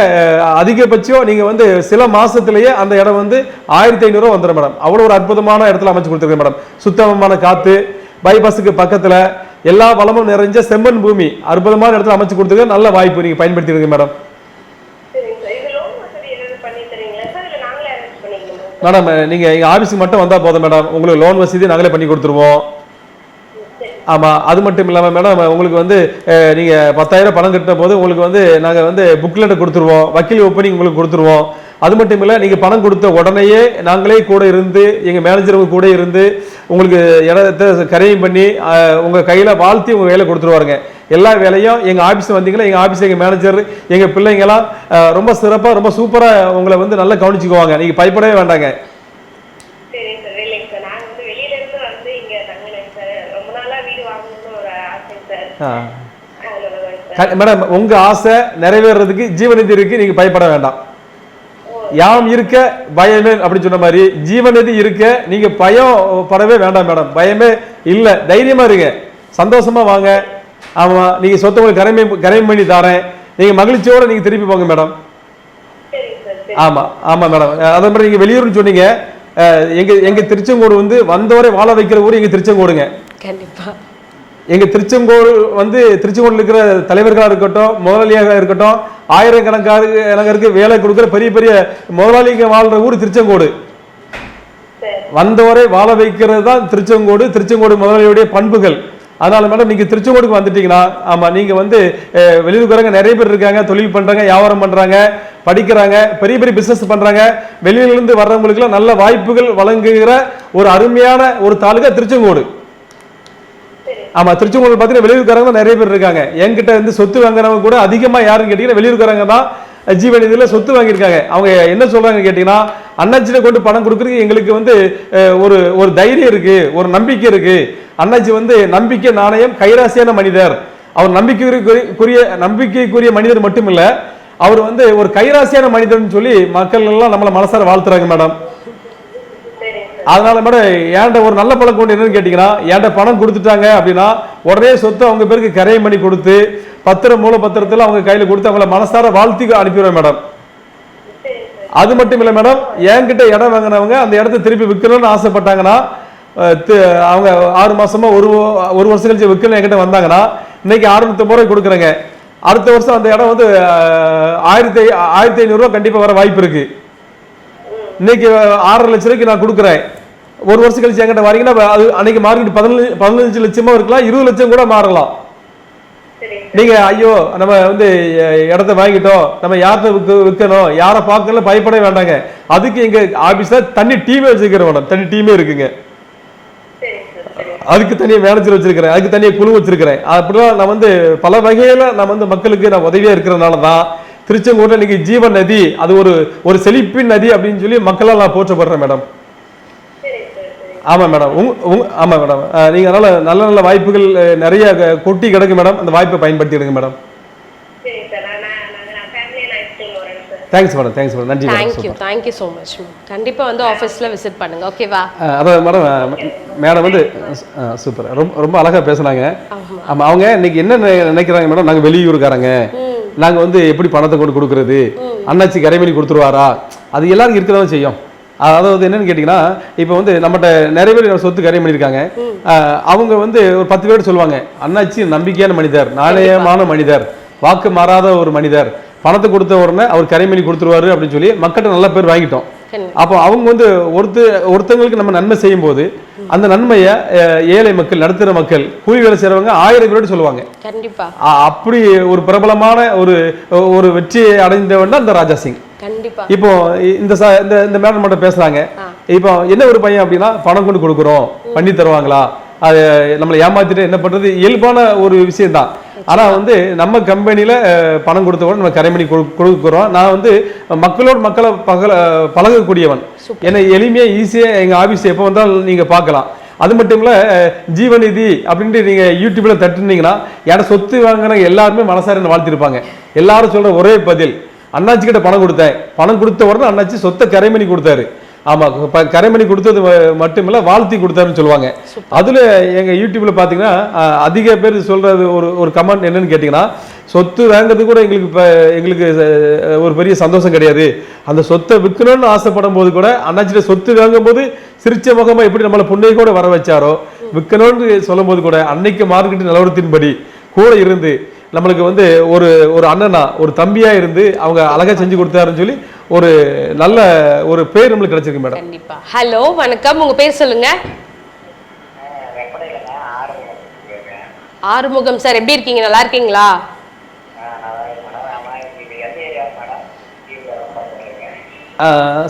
அதிகபட்சம் நீங்க வந்து சில மாசத்திலேயே அந்த இடம் வந்து 1500 ரூபா வந்துடும் மேடம். அவ்வளவு ஒரு அற்புதமான இடத்துல அமைச்சு கொடுத்துருக்கேன் மேடம். சுத்தமான காத்து, பைபாஸுக்கு பக்கத்துல எல்லா வளமும் நிறைஞ்ச செம்மண் பூமி, அற்புதமான இடத்துல அமைச்சு கொடுத்துருக்க நல்ல வாய்ப்பு, நீங்க பயன்படுத்திடுங்க மேடம். மேடம் நீங்க எங்க ஆபீஸுக்கு மட்டும் வந்தா போதும் மேடம், உங்களுக்கு லோன் வசதி நாங்களே பண்ணி கொடுத்துருவோம். ஆமா, அது மட்டும் இல்லாம மேடம் உங்களுக்கு வந்து நீங்க 10,000 பணம் கட்டின போது உங்களுக்கு வந்து நாங்க வந்து புக்லெட் கொடுத்துருவோம், வக்கீல் ஓப்பனிங் உங்களுக்கு கொடுத்துருவோம். அது மட்டும் இல்ல, நீங்க பணம் கொடுத்த உடனேயே நாங்களே கூட இருந்து, எங்க மேனேஜர் கூட இருந்து உங்களுக்கு இடத்தை கரையும் பண்ணி உங்க கையில வாழ்த்தி உங்க வேலை கொடுத்துருவாருங்க. எல்லா வேலையும் எங்க ஆபீஸ் வந்தீங்கன்னா எங்க ஆபீஸ், எங்க மேனேஜர், எங்க பிள்ளைங்க எல்லாம் ரொம்ப சிறப்பா ரொம்ப சூப்பரா உங்களை வந்து நல்லா கவனிச்சுக்குவாங்க. நீங்க பயப்படவே வேண்டாங்க. மேடம் உங்க ஆசை நிறைவேறதுக்கு ஜீவநிதி இருக்கு, நீங்க பயப்பட வேண்டாம். யாம் இருக்க பயமே அப்படின்னு சொன்ன மாதிரி ஜீவநிதி இருக்க நீங்க பயம் படவே வேண்டாம் மேடம். பயமே இல்ல, தைரியமா இருங்க, சந்தோஷமா வாங்க. ஆமா, நீங்க சொத்தை உங்களுக்கு கரையும் பண்ணி தரேன், நீங்க மகிழ்ச்சியோட நீங்க திருப்பி போங்க மேடம். ஆமா ஆமா மேடம். அதே மாதிரி நீங்க வெளியூர்னு சொன்னீங்க, எங்க திருச்செங்கோடு வந்து வந்தவரை வாழ வைக்கிற ஊர் எங்க திருச்செங்கோடுங்க. கண்டிப்பா எங்க திருச்செங்கோடு வந்து திருச்செங்கோடு இருக்கிற தலைவர்களா இருக்கட்டும், முதலாளியாக இருக்கட்டும், ஆயிரக்கணக்கானருக்கு வேலை கொடுக்கிற பெரிய பெரிய முதலாளிங்க வாழ்ற ஊர் திருச்செங்கோடு. வந்தவரை வாழ வைக்கிறது தான் திருச்செங்கோடு, திருச்செங்கோடு முதலாளியுடைய பண்புகள். அதனால மேடம் நீங்க திருச்செங்கோடுக்கு வந்துட்டீங்கன்னா, ஆமா நீங்க வந்து வெளியூர்காரங்க நிறைய பேர் இருக்காங்க, தொழில் பண்றாங்க, வியாபாரம் பண்றாங்க, படிக்கிறாங்க, பெரிய பெரிய பிசினஸ் பண்றாங்க. வெளியிலிருந்து வர்றவங்களுக்கு எல்லாம் நல்ல வாய்ப்புகள் வழங்குகிற ஒரு அருமையான ஒரு தாலுகா திருச்செங்கோடு. ஆமா, திருச்செங்கோடு பார்த்தீங்கன்னா வெளியூர்காரங்க நிறைய பேர் இருக்காங்க. என்கிட்ட வந்து சொத்து வாங்குறவங்க கூட அதிகமா யாருன்னு கேட்டீங்கன்னா வெளியூர்காரங்க தான் ஜீவநிதியில சொத்து வாங்கியிருக்காங்க. அவங்க என்ன சொல்றாங்க கேட்டீங்கன்னா, அண்ணாச்சியை கொண்டு பணம் கொடுக்கறதுக்கு எங்களுக்கு வந்து ஒரு தைரியம் இருக்கு, ஒரு நம்பிக்கை இருக்கு. அண்ணாச்சி வந்து நம்பிக்கை நாணயம் கைராசியான மனிதர். அவர் நம்பிக்கைக்குரிய மனிதர் மட்டும் இல்ல, அவர் வந்து ஒரு கைராசியான மனிதர்னு சொல்லி மக்கள் எல்லாம் நம்மளை மனசார வாழ்த்துறாங்க மேடம். அதனால மேடம் ஏன்ட ஒரு நல்ல பழக்கம் கொண்டு என்னன்னு கேட்டீங்கன்னா, ஏன்ட பணம் கொடுத்துட்டாங்க அப்படின்னா உடனே சொத்தை அவங்க பேருக்கு கரையம் பண்ணி கொடுத்து மூல பத்திரத்துல அவங்க கையில கொடுத்து அவங்கள மனசார வாழ்த்தி அனுப்பிடுவேன் மேடம். அது மட்டும் இல்ல மேடம், என்கிட்ட இடம் வாங்கினவங்க அந்த இடத்த திருப்பி விற்கணும்னு ஆசைப்பட்டாங்கன்னா, அவங்க 6 மாசமா ஒரு வருஷம் கழிச்சு விற்கணும் என்கிட்ட வந்தாங்கன்னா இன்னைக்கு 650 ரூபாய் கொடுக்குறேங்க. அடுத்த வருஷம் அந்த இடம் வந்து 1500 ரூபாய் கண்டிப்பா வர வாய்ப்பு இருக்கு. இன்னைக்கு 6.5 லட்ச ரூபாய்க்கு நான் கொடுக்குறேன். ஒரு வருஷம் கழிச்சு என்கிட்ட வரீங்கன்னா அது அன்னைக்கு மார்க்கெட் 15 லட்சமா இருக்கலாம், 20 லட்சம் கூட மாறலாம். நீங்க ஐயோ நம்ம வந்து இடத்த வாங்கிட்டோம், நம்ம யார்கிட்ட விற்கணும், யாரை பார்க்கல பயப்பட வேண்டாங்க. அதுக்கு எங்க ஆபீஸ்ல தனி டீமே வச்சிருக்கிறேன் மேடம், தனி டீமே இருக்குங்க. அதுக்கு தனியா மேனேஜர் வச்சிருக்கிறேன், அதுக்கு தனியா குழு வச்சிருக்கிறேன். அப்படிலாம் நான் வந்து பல வகையில நான் வந்து மக்களுக்கு நான் உதவியா இருக்கிறதுனால தான் திருச்செங்கோட்டில் இன்னைக்கு ஜீவன் நதி, அது ஒரு செழிப்பின் நதி அப்படின்னு சொல்லி மக்களால் நான் போற்றப்படுறேன் மேடம். ஆமா மேடம், ஆமா மேடம். நீங்க அதனால நல்ல நல்ல வாய்ப்புகள் நிறைய கொட்டி கிடக்கு மேடம், அந்த வாய்ப்பை பயன்படுத்திடுங்க madam. Thanks madam, thanks madam, நன்றி மேடம். Thank you so much. கண்டிப்பா வந்து ஆஃபீஸ்ல விசிட் பண்ணுங்க, ஓகேவா? அதான் மேடம், மேடம் வந்து சூப்பர், ரொம்ப அழகா பேசுனாங்க. ஆமா, அவங்க இன்னைக்கு என்ன நினைக்கிறாங்க மேடம், நாங்க வெளியூருக்காரங்க, நாங்க வந்து எப்படி பணத்தை கொண்டு கொடுக்கறது, அண்ணாச்சி கரைமணி கொடுத்துருவாரா, அது எல்லாரும் இருக்கதான் செய்யும். அதாவது என்னன்னு கேட்டீங்கன்னா, இப்போ வந்து நம்மகிட்ட நிறைய பேர் சொத்து கரையம் பண்ணியிருக்காங்க. அவங்க வந்து ஒரு 10 பேர் சொல்லுவாங்க, அண்ணாச்சி நம்பிக்கையான மனிதர், நாணயமான மனிதர், வாக்கு மாறாத ஒரு மனிதர், பணத்தை கொடுத்த உடனே அவர் கரைமணி கொடுத்துருவாரு அப்படின்னு சொல்லி மக்கள்கிட்ட நல்ல பேர் வாங்கிட்டோம். அப்போ அவங்க வந்து ஒருத்தங்களுக்கு நம்ம நன்மை செய்யும் போது அந்த நன்மையை ஏழை மக்கள், நடுத்தர மக்கள், கூலி வேலை செய்யறவங்க 1000 பேரோடு சொல்லுவாங்க. கண்டிப்பா அப்படி ஒரு பிரபலமான ஒரு வெற்றியை அடைந்தவன் தான் இந்த ராஜா சிங். கண்டிப்பா. இப்போ இந்த மேடம் மட்டும் பேசுறாங்க. இப்போ என்ன ஒரு பையன் அப்படின்னா, பணம் கொண்டு கொடுக்குறோம், பண்ணி தருவாங்களா, அது நம்மளை ஏமாத்திட்டு என்ன பண்றது, இயல்பான ஒரு விஷயம் தான். ஆனா வந்து நம்ம கம்பெனியில பணம் கொடுத்தவன் நம்ம கரைமணி கொடுக்குறோம். நான் வந்து மக்களை பழகக்கூடியவன், என்னை எளிமையா ஈஸியா எங்க ஆபீஸ் எப்போ வந்தாலும் நீங்க பார்க்கலாம். அது மட்டும் இல்ல, ஜீவநிதி அப்படின்ட்டு நீங்க யூடியூப்ல தட்டுனீங்கன்னா யாரும் சொத்து வாங்கின எல்லாருமே மனசார வாழ்த்திருப்பாங்க. எல்லாரும் சொல்ற ஒரே பதில், அண்ணாச்சி கிட்ட பணம் கொடுத்தேன், பணம் கொடுத்த உடனே அண்ணாச்சி சொத்தை கரைமணி கொடுத்தாரு. ஆமா, கரைமணி கொடுத்தது மட்டுமில்ல வாழ்த்தி கொடுத்தாருன்னு சொல்லுவாங்க. அதுல எங்க யூடியூப்ல பாத்தீங்கன்னா அதிக பேர் சொல்றது ஒரு கமெண்ட் என்னன்னு கேட்டீங்கன்னா, சொத்து வாங்குறது கூட எங்களுக்கு ஒரு பெரிய சந்தோஷம் கிடையாது, அந்த சொத்தை விற்கணும்னு ஆசைப்படும் போது கூட அண்ணாச்சிட்ட சொத்து வாங்கும் போது சிரிச்ச முகமா எப்படி நம்மளை புண்ணையை கூட வர வச்சாரோ, விற்கணும்னு சொல்லும் போது கூட அன்னைக்கு மார்க்கெட் நிலவரத்தின்படி கூட இருந்து நம்மளுக்கு வந்து ஒரு அண்ணனா, ஒரு தம்பியா இருந்து அவங்க அழகா செஞ்சு கொடுத்தாருன்னு சொல்லி ஒரு நல்ல ஒரு பேர் நம்மளுக்கு கிடைச்சிருக்கு மேடம். கண்டிப்பா. ஹலோ, வணக்கம், உங்க பேர் சொல்லுங்க. ஆறுமுகம் சார், எப்படி இருக்கீங்க? நல்லா இருக்கீங்களா?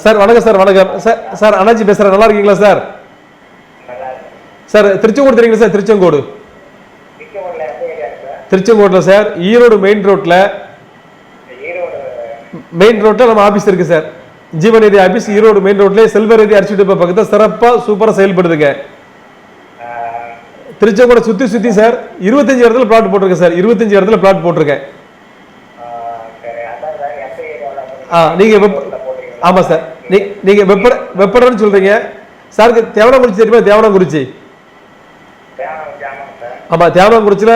சார் வணக்கம் சார். வணக்கம் சார், அண்ணாச்சி பேசுறேன். நல்லா இருக்கீங்களா சார்? சார் திருச்செங்கோடு தெரியுங்களா சார்? திருச்செங்கோட்டில் சார், ஈரோடு மெயின் ரோட்ல நம்ம ஆபீஸ் இருக்கு சார். ஜீவநிதி ஆபீஸ் ஈரோடு மெயின் ரோட்ல செல்வரதி அரிசி டிப்போ பக்கத்துல சிறப்பா சூப்பரா செயல்படுதுங்க. திருச்செங்கோட சுத்தி சார் 25 இடத்துல பிளாட் போட்டிருக்கேன் சார். 25 இடத்துல பிளாட் போட்டிருக்கேன். நீங்க ஆமா சார், நீங்க வெப்படன்னு சொல்றீங்க சாருக்கு. தேவனாங்குறிச்சி தெரியுமா? தேவனாங்குறிச்சி, ஆமா, தேவனாங்குறிச்சியில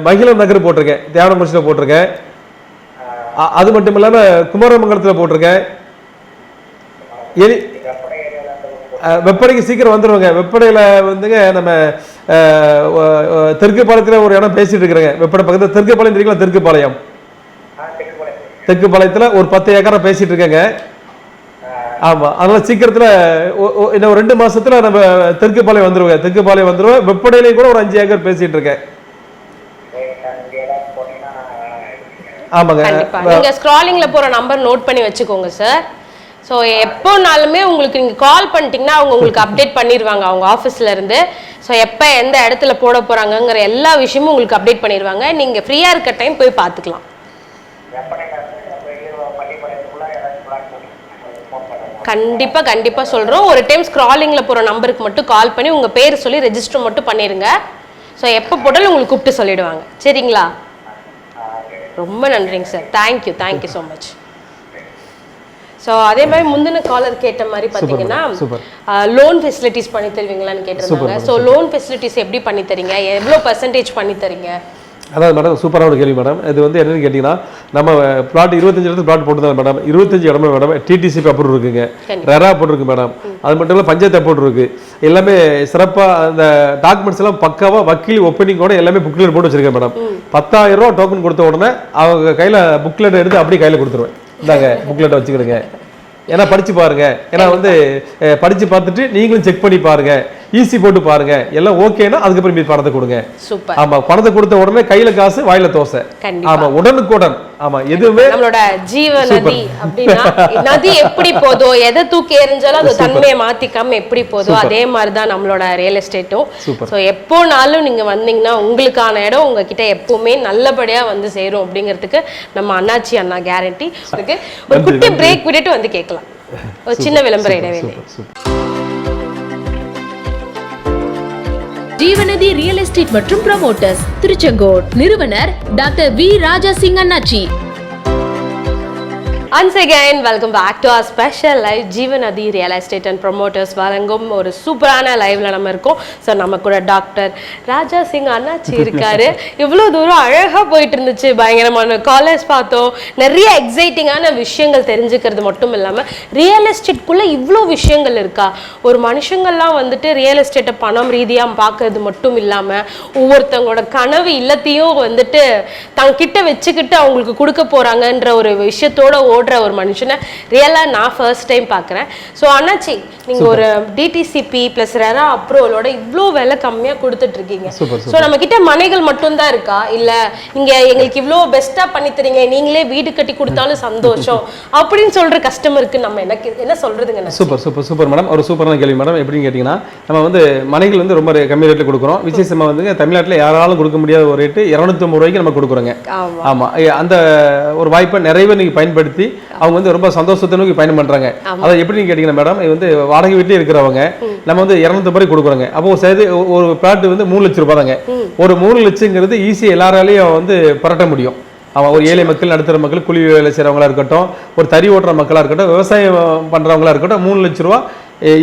மகிழம் நகர் போட்டிருக்கேன், தேவனாங்குறிச்சியில போட்டிருக்கேன். அது மட்டும் இல்லாம குமாரமங்கலத்தில் போட்டிருக்கேன். வெப்படைக்கு சீக்கிரம் வந்துடுவாங்க. வெப்படையில வந்துங்க நம்ம தெற்கு பாளையத்தில் ஒரு இடம் பேசிட்டு இருக்கிறேங்க. வெப்படை பக்கத்தில் தெற்கு பாளையம் தெரியுங்களா? தெற்கு பாளையத்துல ஒரு 10 ஏக்கரா பேசிட்டு இருக்கேங்க. ஆமா, அதனால சீக்கிரத்துல இன்னும் 2 மாசத்துல நம்ம தெற்கு பாளையம் வந்துருவேன். வெப்படையிலையும் கூட ஒரு 5 ஏக்கர் பேசிட்டு இருக்கேன். ஆமாங்க. நீங்க ஸ்க்ராலிங்ல போற நம்பர் நோட் பண்ணி வச்சுக்கோங்க சார். ஸோ எப்போனாலுமே உங்களுக்கு நீங்கள் கால் பண்ணிட்டீங்கன்னா அவங்க உங்களுக்கு அப்டேட் பண்ணிடுவாங்க அவங்க ஆஃபீஸில் இருந்து. ஸோ எப்போ எந்த இடத்துல போட போகிறாங்கங்கிற எல்லா விஷயமும் உங்களுக்கு அப்டேட் பண்ணிடுவாங்க. நீங்கள் ஃப்ரீயாக இருக்க டைம் போய் பார்த்துக்கலாம். கண்டிப்பாக சொல்கிறோம். ஒரு டைம் ஸ்க்ராலிங்கில் போகிற நம்பருக்கு மட்டும் கால் பண்ணி உங்கள் பேர் சொல்லி ரெஜிஸ்டர் மட்டும் பண்ணிடுங்க. ஸோ எப்போ போட்டாலும் உங்களுக்கு கூப்பிட்டு சொல்லிடுவாங்க. சரிங்களா? ரொம்ப நன்றிங்க sir. Thank you so much. So அதே மாதிரி முந்தின காலர் கேட்ட மாதிரி பார்த்தீங்கன்னா லோன் ஃபெசிலிட்டிஸ் பண்ணி தருவீங்களான்னு கேட்டிருந்தாங்க. ஸோ லோன் ஃபெசிலிட்டிஸ் எப்படி பண்ணி தரீங்க, எவ்வளோ பர்சன்டேஜ் பண்ணி தரீங்க? அதாவது மேடம் சூப்பரான கேள்வி மேடம். இது வந்து என்னன்னு கேட்டிங்கன்னா, நம்ம பிளாட் 25 இடத்துல பிளாட் போட்டுதான் மேடம். 25 இடமே மேடம் டிடிசிபி அப்ரூவ் இருக்குங்க, ரெரா போட்டிருக்கு மேடம். அது மட்டும் இல்லை பஞ்சாயத்து அப்ரூவ் இருக்கு. எல்லாமே சிறப்பாக அந்த டாக்குமெண்ட்ஸ் எல்லாம் பக்காவாக வக்கீல் ஒப்பீனிங்கோட எல்லாமே புக்லெட் போட்டு வச்சிருக்கேன் மேடம். 10,000 ரூபா டோக்கன் கொடுத்த உடனே அவங்க கையில் புக்லெட் எடுத்து அப்படியே கையில் கொடுத்துருவேன். இந்தாங்க புக்லெட்டை வச்சுக்கிடுங்க, ஏன்னா படிச்சு பாருங்க. ஏன்னா வந்து படிச்சு பார்த்துட்டு நீங்களும் செக் பண்ணி பாருங்க. ஈஸி போட்டு பாருங்க, எல்லாம் ஓகேனா அதுக்கப்புறம் மீதி பணத்தை கொடுங்க. சூப்பர். ஆமா, பணத்தை கொடுத்த உடனே கையில காசு வாயில தோசை. ஆமா, உடனுக்குடன். ஆமா, எதுவுமே நம்மளோட ஜீவ நதி அப்படின்னா நதி எப்படி போதோ, எதை தூக்கி எறிஞ்சாலும் அது தன்மையை மாத்திக்காம எப்படி போதோ அதே மாதிரிதான் நம்மளோட ரியல் எஸ்டேட்டும். ஸோ எப்போனாலும் நீங்க வந்தீங்கன்னா உங்களுக்கான இடம் உங்ககிட்ட எப்பவுமே நல்லபடியா வந்து சேரும் அப்படிங்கிறதுக்கு நம்ம அண்ணாச்சி அண்ணா கேரண்டி. ஒரு குட்டி பிரேக் விட்டுட்டு வந்து கேட்கலாம். ஒரு சின்ன விளம்பர இடைவேளை. ஜீவநதி ரியல் எஸ்டேட் மற்றும் ப்ரமோட்டர்ஸ், திருச்செங்கோடு. நிறுவனர் டாக்டர் வி ராஜா சிங் அண்ணாச்சி. Once again, welcome back to our special live Jeevanathi real estate and promoters வழங்கும் ஒரு சூப்பரான லைவ்ல நம்ம இருக்கோம். ஸோ நம்ம கூட டாக்டர் ராஜா சிங் அண்ணாச்சி இருக்காரு. இவ்வளோ தூரம் அழகாக போயிட்டு இருந்துச்சு, பயங்கரமான காலேஜ் பார்த்தோம், நிறைய எக்ஸைட்டிங்கான விஷயங்கள் தெரிஞ்சுக்கிறது மட்டும் இல்லாமல் ரியல் எஸ்டேட்குள்ளே இவ்வளோ விஷயங்கள் இருக்கா, ஒரு மனுஷங்கள்லாம் வந்துட்டு ரியல் எஸ்டேட்டை பணம் ரீதியாக பார்க்கறது மட்டும் இல்லாமல் ஒவ்வொருத்தவங்களோட கனவு இல்லத்தையும் வந்துட்டு தங்கிட்ட வச்சுக்கிட்டு அவங்களுக்கு கொடுக்க போகிறாங்கன்ற ஒரு விஷயத்தோட ஒரு மனுஷனை ரியலா நான் ஃபர்ஸ்ட் டைம் பார்க்குறேன். ஸோ அண்ணாச்சி, நீங்க ஒரு டிடிசிபி பிளஸ் ரெரா அப்ரூவலோட இவ்வளோ விலை கம்மியா கொடுத்துட்டு இருக்கீங்க. ஸோ நம்ம கிட்ட மனைகள் மட்டும் தான் இருக்கா, இல்ல நீங்க எங்களுக்கு இவ்வளோ பெஸ்டா பண்ணி தரீங்க, நீங்களே வீடு கட்டி கொடுத்தாலும் சந்தோஷம் அப்படின்னு சொல்ற கஸ்டமருக்கு நம்ம என்ன சொல்றதுங்க? Super super super madam. ஒரு சூப்பரான கேள்வி மேடம். எப்படின்னு கேட்டீங்கன்னா, நம்ம வந்து மனைகள் வந்து ரொம்ப கம்மி ரேட்ல கொடுக்குறோம். விசேஷமா வந்து தமிழ்நாட்டில் யாராலும் கொடுக்க முடியாத ஒரு ரேட்டு 250 ரூபாய்க்கு நம்ம கொடுக்குறோங்க. ஆமா, அந்த ஒரு வாய்ப்பை நிறைய பேர் நீங்க பயன்படுத்தி அவங்க வந்து ரொம்ப சந்தோஷத்தை நோக்கி பயணம் பண்றாங்க. அதை எப்படின்னு கேட்டீங்கன்னா மேடம், வந்து வாடகை வீட்டிலே இருக்கிறவங்க நம்ம வந்து 250 ரூபாய் கொடுக்குறோங்க. அப்போ ஒரு பிளாட் வந்து 3 லட்சம் ரூபாய் தாங்க. ஒரு 3 லட்சங்கிறது ஈஸியாக எல்லாராலையும் வந்து பரட்ட முடியும். அவன் ஒரு ஏழை மக்கள், நடுத்தர மக்கள், கூலி வேலை செய்கிறவங்களா இருக்கட்டும், ஒரு தறி ஓட்டுற மக்களாக இருக்கட்டும், விவசாயம் பண்ணுறவங்களா இருக்கட்டும், 3 லட்ச ரூபா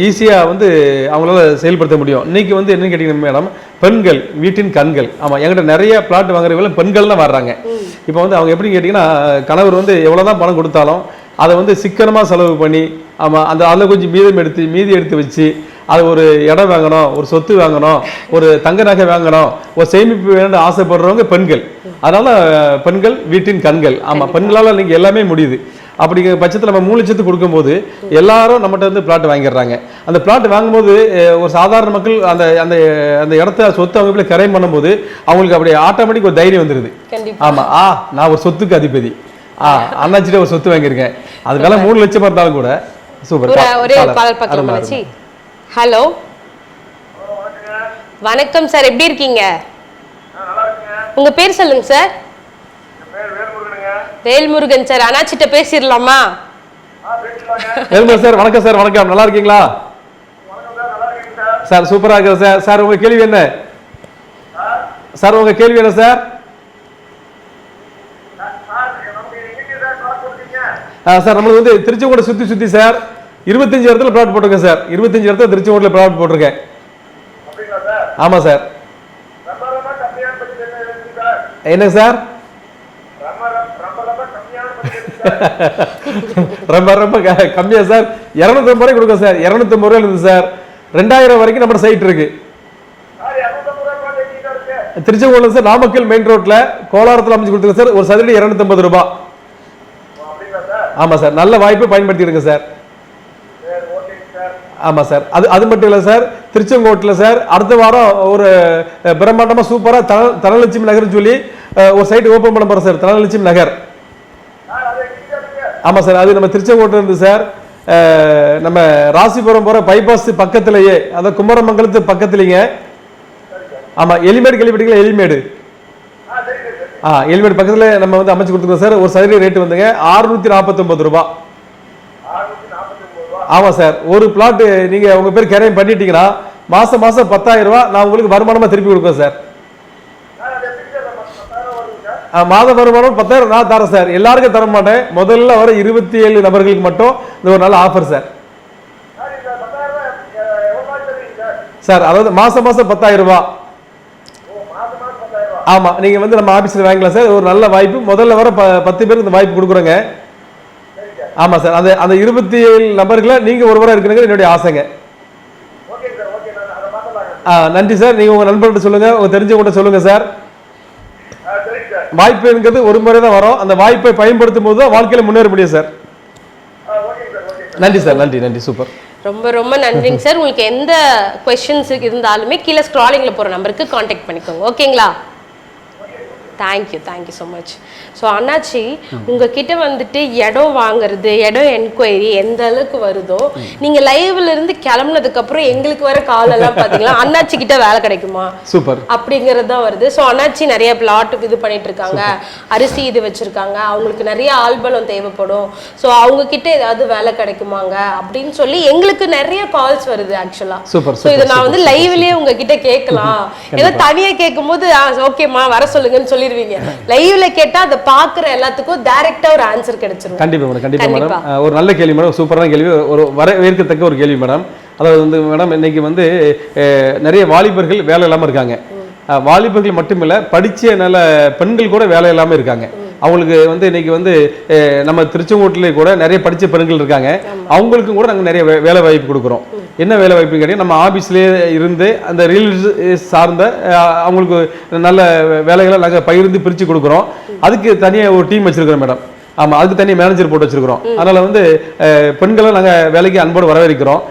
ஈஸியாக வந்து அவங்களால செயல்படுத்த முடியும். இன்னைக்கு வந்து என்னன்னு கேட்டீங்கன்னா மேடம், பெண்கள் வீட்டின் கண்கள். ஆமாம், என்கிட்ட நிறைய பிளாட் வாங்குறவங்க பெண்கள் தான் வர்றாங்க. இப்போ வந்து அவங்க எப்படின்னு கேட்டிங்கன்னா, கணவர் வந்து எவ்வளோதான் பணம் கொடுத்தாலும் அதை வந்து சிக்கனமாக செலவு பண்ணி, ஆமாம், அதில் கொஞ்சம் மீதி எடுத்து வச்சு அது ஒரு இடம் வாங்கணும், ஒரு சொத்து வாங்கணும், ஒரு தங்க நகை வாங்கணும், ஒரு சேமிப்பு வேணும்னு ஆசைப்படுறவங்க பெண்கள். அதனால பெண்கள் வீட்டின் கண்கள். ஆமாம், பெண்களால் நீங்கள் எல்லாமே முடியுது. அப்படிங்கிற பட்சத்தில் நம்ம 3 லட்சத்துக்கு கொடுக்கும்போது எல்லாரும் நம்மகிட்ட வந்து பிளாட் வாங்கிடுறாங்க. அந்த பிளாட் வாங்கும்போது ஒரு சாதாரண மக்கள் அந்த அந்த அந்த இடத்த சொத்து அவங்க கரையம் பண்ணும்போது அவங்களுக்கு அப்படியே ஆட்டோமேட்டிக் ஒரு தைரியம் வந்துடுது. ஆமாம், நான் ஒரு சொத்துக்கு அதிபதி, அண்ணாச்சிட்ட ஒரு சொத்து வாங்கியிருக்கேன், அது வேலை 3 லட்சம் இருந்தாலும் கூட. சூப்பர். ஹலோ, வணக்கம் சார், எப்படி இருக்கீங்க? உங்க பேர் சொல்லுங்க சார். வேல்முருகன் சார். அண்ணாச்சிட்ட பேசிடலாமா? வேல்முருகன் சார், வணக்கம் சார். வணக்கம், நல்லா இருக்கீங்களா சார்? சூப்பரா இருக்கு சார். சார் உங்க கேள்வி என்ன சார்? உங்க கேள்வி என்ன சார்? சார் நம்மளுக்கு வந்து திருச்செங்கோடு சுத்தி சார் 25 இடத்துல பிளாட் போட்டிருக்கேன் சார். 25 இடத்துல திருச்செங்கோடுல பிளாட் போட்டிருக்கேன். ஆமா சார். என்ன சார்? ரொம்ப ரொம்ப கம்மியா சார். 250 ரூபாய் கொடுங்க சார். 250 ரூபாய் இருந்து சார் 2000 வரைக்கும் நம்ம சைட் இருக்கு. திருச்செங்கோடு சார், நாமக்கல் மெயின் ரோட்ல கோலாரத்தில் அமைச்சு கொடுத்துருங்க சார். ஒரு சதுரடி 250 ரூபாய். ஆமா சார், நல்ல வாய்ப்பை பயன்படுத்திடுங்க சார். ஆமா சார், அது மட்டும் இல்ல சார், திருச்செங்கோட்டில் சார் அடுத்த வாரம் ஒரு பிரம்மாண்டமா சூப்பரா தனலட்சுமி நகர்னு சொல்லி ஒரு சைட் ஓபன் பண்ண போறோம் சார். தனலட்சுமி நகர். ஆமா சார், அது நம்ம திருச்செங்கோட்டில் இருந்து சார் நம்ம ராசிபுரம் போற பைபாஸ் பக்கத்திலேயே, அதாவது குமரமங்கலத்து பக்கத்துலீங்க. ஆமா, எலிமேடு கேள்விப்பட்டீங்களா? எலிமேடு எலிமேடு பக்கத்துல நம்ம வந்து அமைச்சு கொடுத்துருக்கோம் சார். ஒரு சதுர ரேட்டு வந்துங்க 649 ரூபாய். ஆமா சார், ஒரு பிளாட் நீங்க உங்க பேர் கிரையம் பண்ணிட்டீங்கன்னா மாசம் 10,000 ரூபாய் நான் உங்களுக்கு வருமானமா திருப்பி கொடுப்பேன் சார். மாத வருமானம் 10,000 நான் தரேன் சார். எல்லாருக்கும் தர மாட்டேன். முதல்ல வர 27 நபர்களுக்கு மட்டும் இது ஒரு நல்ல ஆஃபர் சார். சார் அதாவது மாசம் 10,000 ரூபாய். ஆமா, நீங்க வந்து நம்ம ஆபீஸ்ல வாங்கலாம் சார். ஒரு நல்ல வாய்ப்பு. முதல்ல வர 10 பேருக்கு இந்த வாய்ப்பு கொடுக்குறோங்க. ஆமா சார், அந்த 27 நபர்களை நீங்க ஒருவரா இருக்கணுங்க என்னுடைய ஆசைங்க. நன்றி சார். நீங்க உங்க நண்பர்கிட்ட சொல்லுங்க, உங்க தெரிஞ்சவங்க சொல்லுங்க சார். வாய்ப்புங்கிறது ஒரு முறை தான் வரும். அந்த வாய்ப்பை பயன்படுத்தும் போது தான் வாழ்க்கையில முன்னேற முடியும் சார். நன்றி சார். நன்றி. சூப்பர். ரொம்ப ரொம்ப நன்றிங்க சார். உங்களுக்கு எந்த கொஸ்டின்ஸ் இருந்தாலுமே கீழே ஸ்க்ராலிங்ல போற நம்பருக்கு காண்டாக்ட் பண்ணிக்கோங்க. ஓகேங்களா? Thank you so much. ஸோ அண்ணாச்சி, உங்ககிட்ட வந்துட்டு இடம் வாங்குறது, இடம் என்கொயரி எந்த அளவுக்கு வருதோ, நீங்கள் லைவ்ல இருந்து கிளம்புனதுக்கு அப்புறம் எங்களுக்கு வர கால் எல்லாம் பார்த்தீங்களா, அண்ணாச்சி கிட்ட வேலை கிடைக்குமா சூப்பர் அப்படிங்கிறது தான் வருது. ஸோ அண்ணாச்சி நிறைய பிளாட் இது பண்ணிட்டு இருக்காங்க, அரிசி இது வச்சிருக்காங்க, அவங்களுக்கு நிறைய ஆல்பலம் தேவைப்படும், ஸோ அவங்க கிட்ட ஏதாவது வேலை கிடைக்குமாங்க அப்படின்னு சொல்லி எங்களுக்கு நிறைய கால்ஸ் வருது ஆக்சுவலா. சூப்பர். ஸோ இதை நான் வந்து லைவ்லயே உங்ககிட்ட கேட்கலாம், ஏதோ தனியா கேட்கும் போது ஓகேம்மா வர சொல்லுங்கன்னு சொல்லி லைவ்ல கேட்டா அதை பாக்குற எல்லாத்துக்கும் டைரக்டா ஒரு ஆன்சர் கிடைச்சிரும். கண்டிப்பா மேடம். ஒரு நல்ல கேள்வி மேடம், சூப்பரான கேள்வி, ஒரு வரவேற்கத்தக்க ஒரு கேள்வி மேடம். அதாவது வந்து மேடம், இன்னைக்கு வந்து நிறைய வாலிபர்கள் வேலை இல்லாம இருக்காங்க. வாலிபர்கள் மட்டுமில்ல, படிச்ச நல்ல பெண்கள் கூட வேலை இல்லாம இருக்காங்க. அவங்களுக்கு வந்து இன்னைக்கு வந்து நம்ம திருச்செங்கோட்டிலே கூட நிறைய படித்த பெண்கள் இருக்காங்க. அவங்களுக்கும் கூட நாங்கள் நிறைய வேலை வாய்ப்பு கொடுக்குறோம். என்ன வேலை வாய்ப்புன்னு கேட்டீங்கன்னா, நம்ம ஆஃபீஸ்லேயே இருந்து அந்த ரியல் சார்ந்த அவங்களுக்கு நல்ல வேலைகளை நாங்கள் பகிர்ந்து பிரித்து கொடுக்குறோம். அதுக்கு தனியாக ஒரு டீம் வச்சுருக்கிறோம் மேடம். ஆமாம், அதுக்கு தனியாக மேனேஜர் போட்டு வச்சிருக்கிறோம். அதனால் வந்து பெண்களை நாங்கள் வேலைக்கு அன்போடு வரவேற்கிறோம்.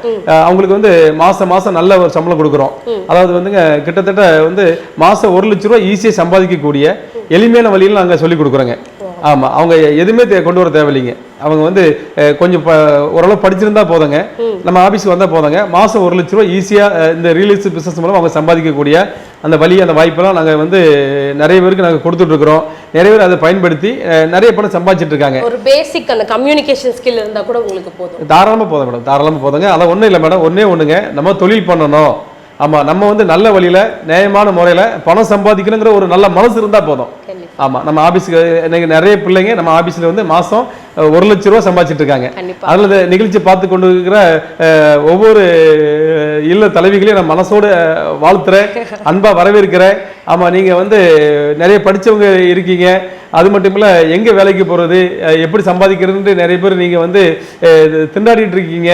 அவங்களுக்கு வந்து மாதம் நல்ல ஒரு சம்பளம் கொடுக்குறோம். அதாவது வந்துங்க கிட்டத்தட்ட வந்து மாதம் 1 லட்ச ரூபா ஈஸியாக சம்பாதிக்கக்கூடிய எளிமையான வழியில் நாங்கள் சொல்லிக் கொடுக்குறோங்க. ஆமாம், அவங்க எதுவுமே கொண்டு வர தேவையில்லைங்க. அவங்க வந்து கொஞ்சம் ஓரளவு படிச்சிருந்தா போதுங்க, நம்ம ஆஃபீஸுக்கு வந்தால் போதுங்க, மாதம் 1 லட்ச ரூபா ஈஸியாக இந்த ரியல் எஸ்டேட் பிஸ்னஸ் மூலம் அவங்க சம்பாதிக்கக்கூடிய அந்த வழி, அந்த வாய்ப்பெல்லாம் நாங்கள் வந்து நிறைய பேருக்கு நாங்கள் கொடுத்துட்ருக்குறோம். நிறைய பேர் அதை பயன்படுத்தி நிறைய பணம் சம்பாதிச்சிட்டு இருக்காங்க. ஒரு பேசிக் அந்த கம்யூனிகேஷன் ஸ்கில் இருந்தால் கூட உங்களுக்கு போதும். தாராளமாக போதும் மேடம், தாராளமாக போதுங்க. அதை ஒன்றும் இல்லை மேடம், ஒன்றுங்க, நம்ம தொழில் பண்ணணும். ஆமாம், நம்ம வந்து நல்ல வழியில் நியாயமான முறையில் பணம் சம்பாதிக்கணுங்கிற ஒரு நல்ல மனசு இருந்தால் போதும். ஆமாம், நம்ம ஆஃபீஸுக்கு இன்னைக்கு நிறைய பிள்ளைங்க நம்ம ஆஃபீஸில் வந்து மாதம் 1 லட்ச ரூபா சம்பாதிச்சிட்டு இருக்காங்க. அதில் நிகழ்ச்சி பார்த்து கொண்டு இருக்கிற ஒவ்வொரு இல்ல தலைவிகளையும் நான் மனசோடு வாழ்த்துறேன், அன்பா வரவேற்கிறேன். ஆமாம், நீங்கள் வந்து நிறைய படித்தவங்க இருக்கீங்க. அது மட்டும் இல்லை, எங்கே வேலைக்கு போகிறது, எப்படி சம்பாதிக்கிறதுன்ட்டு நிறைய பேர் நீங்கள் வந்து திண்டாடிட்டு இருக்கீங்க.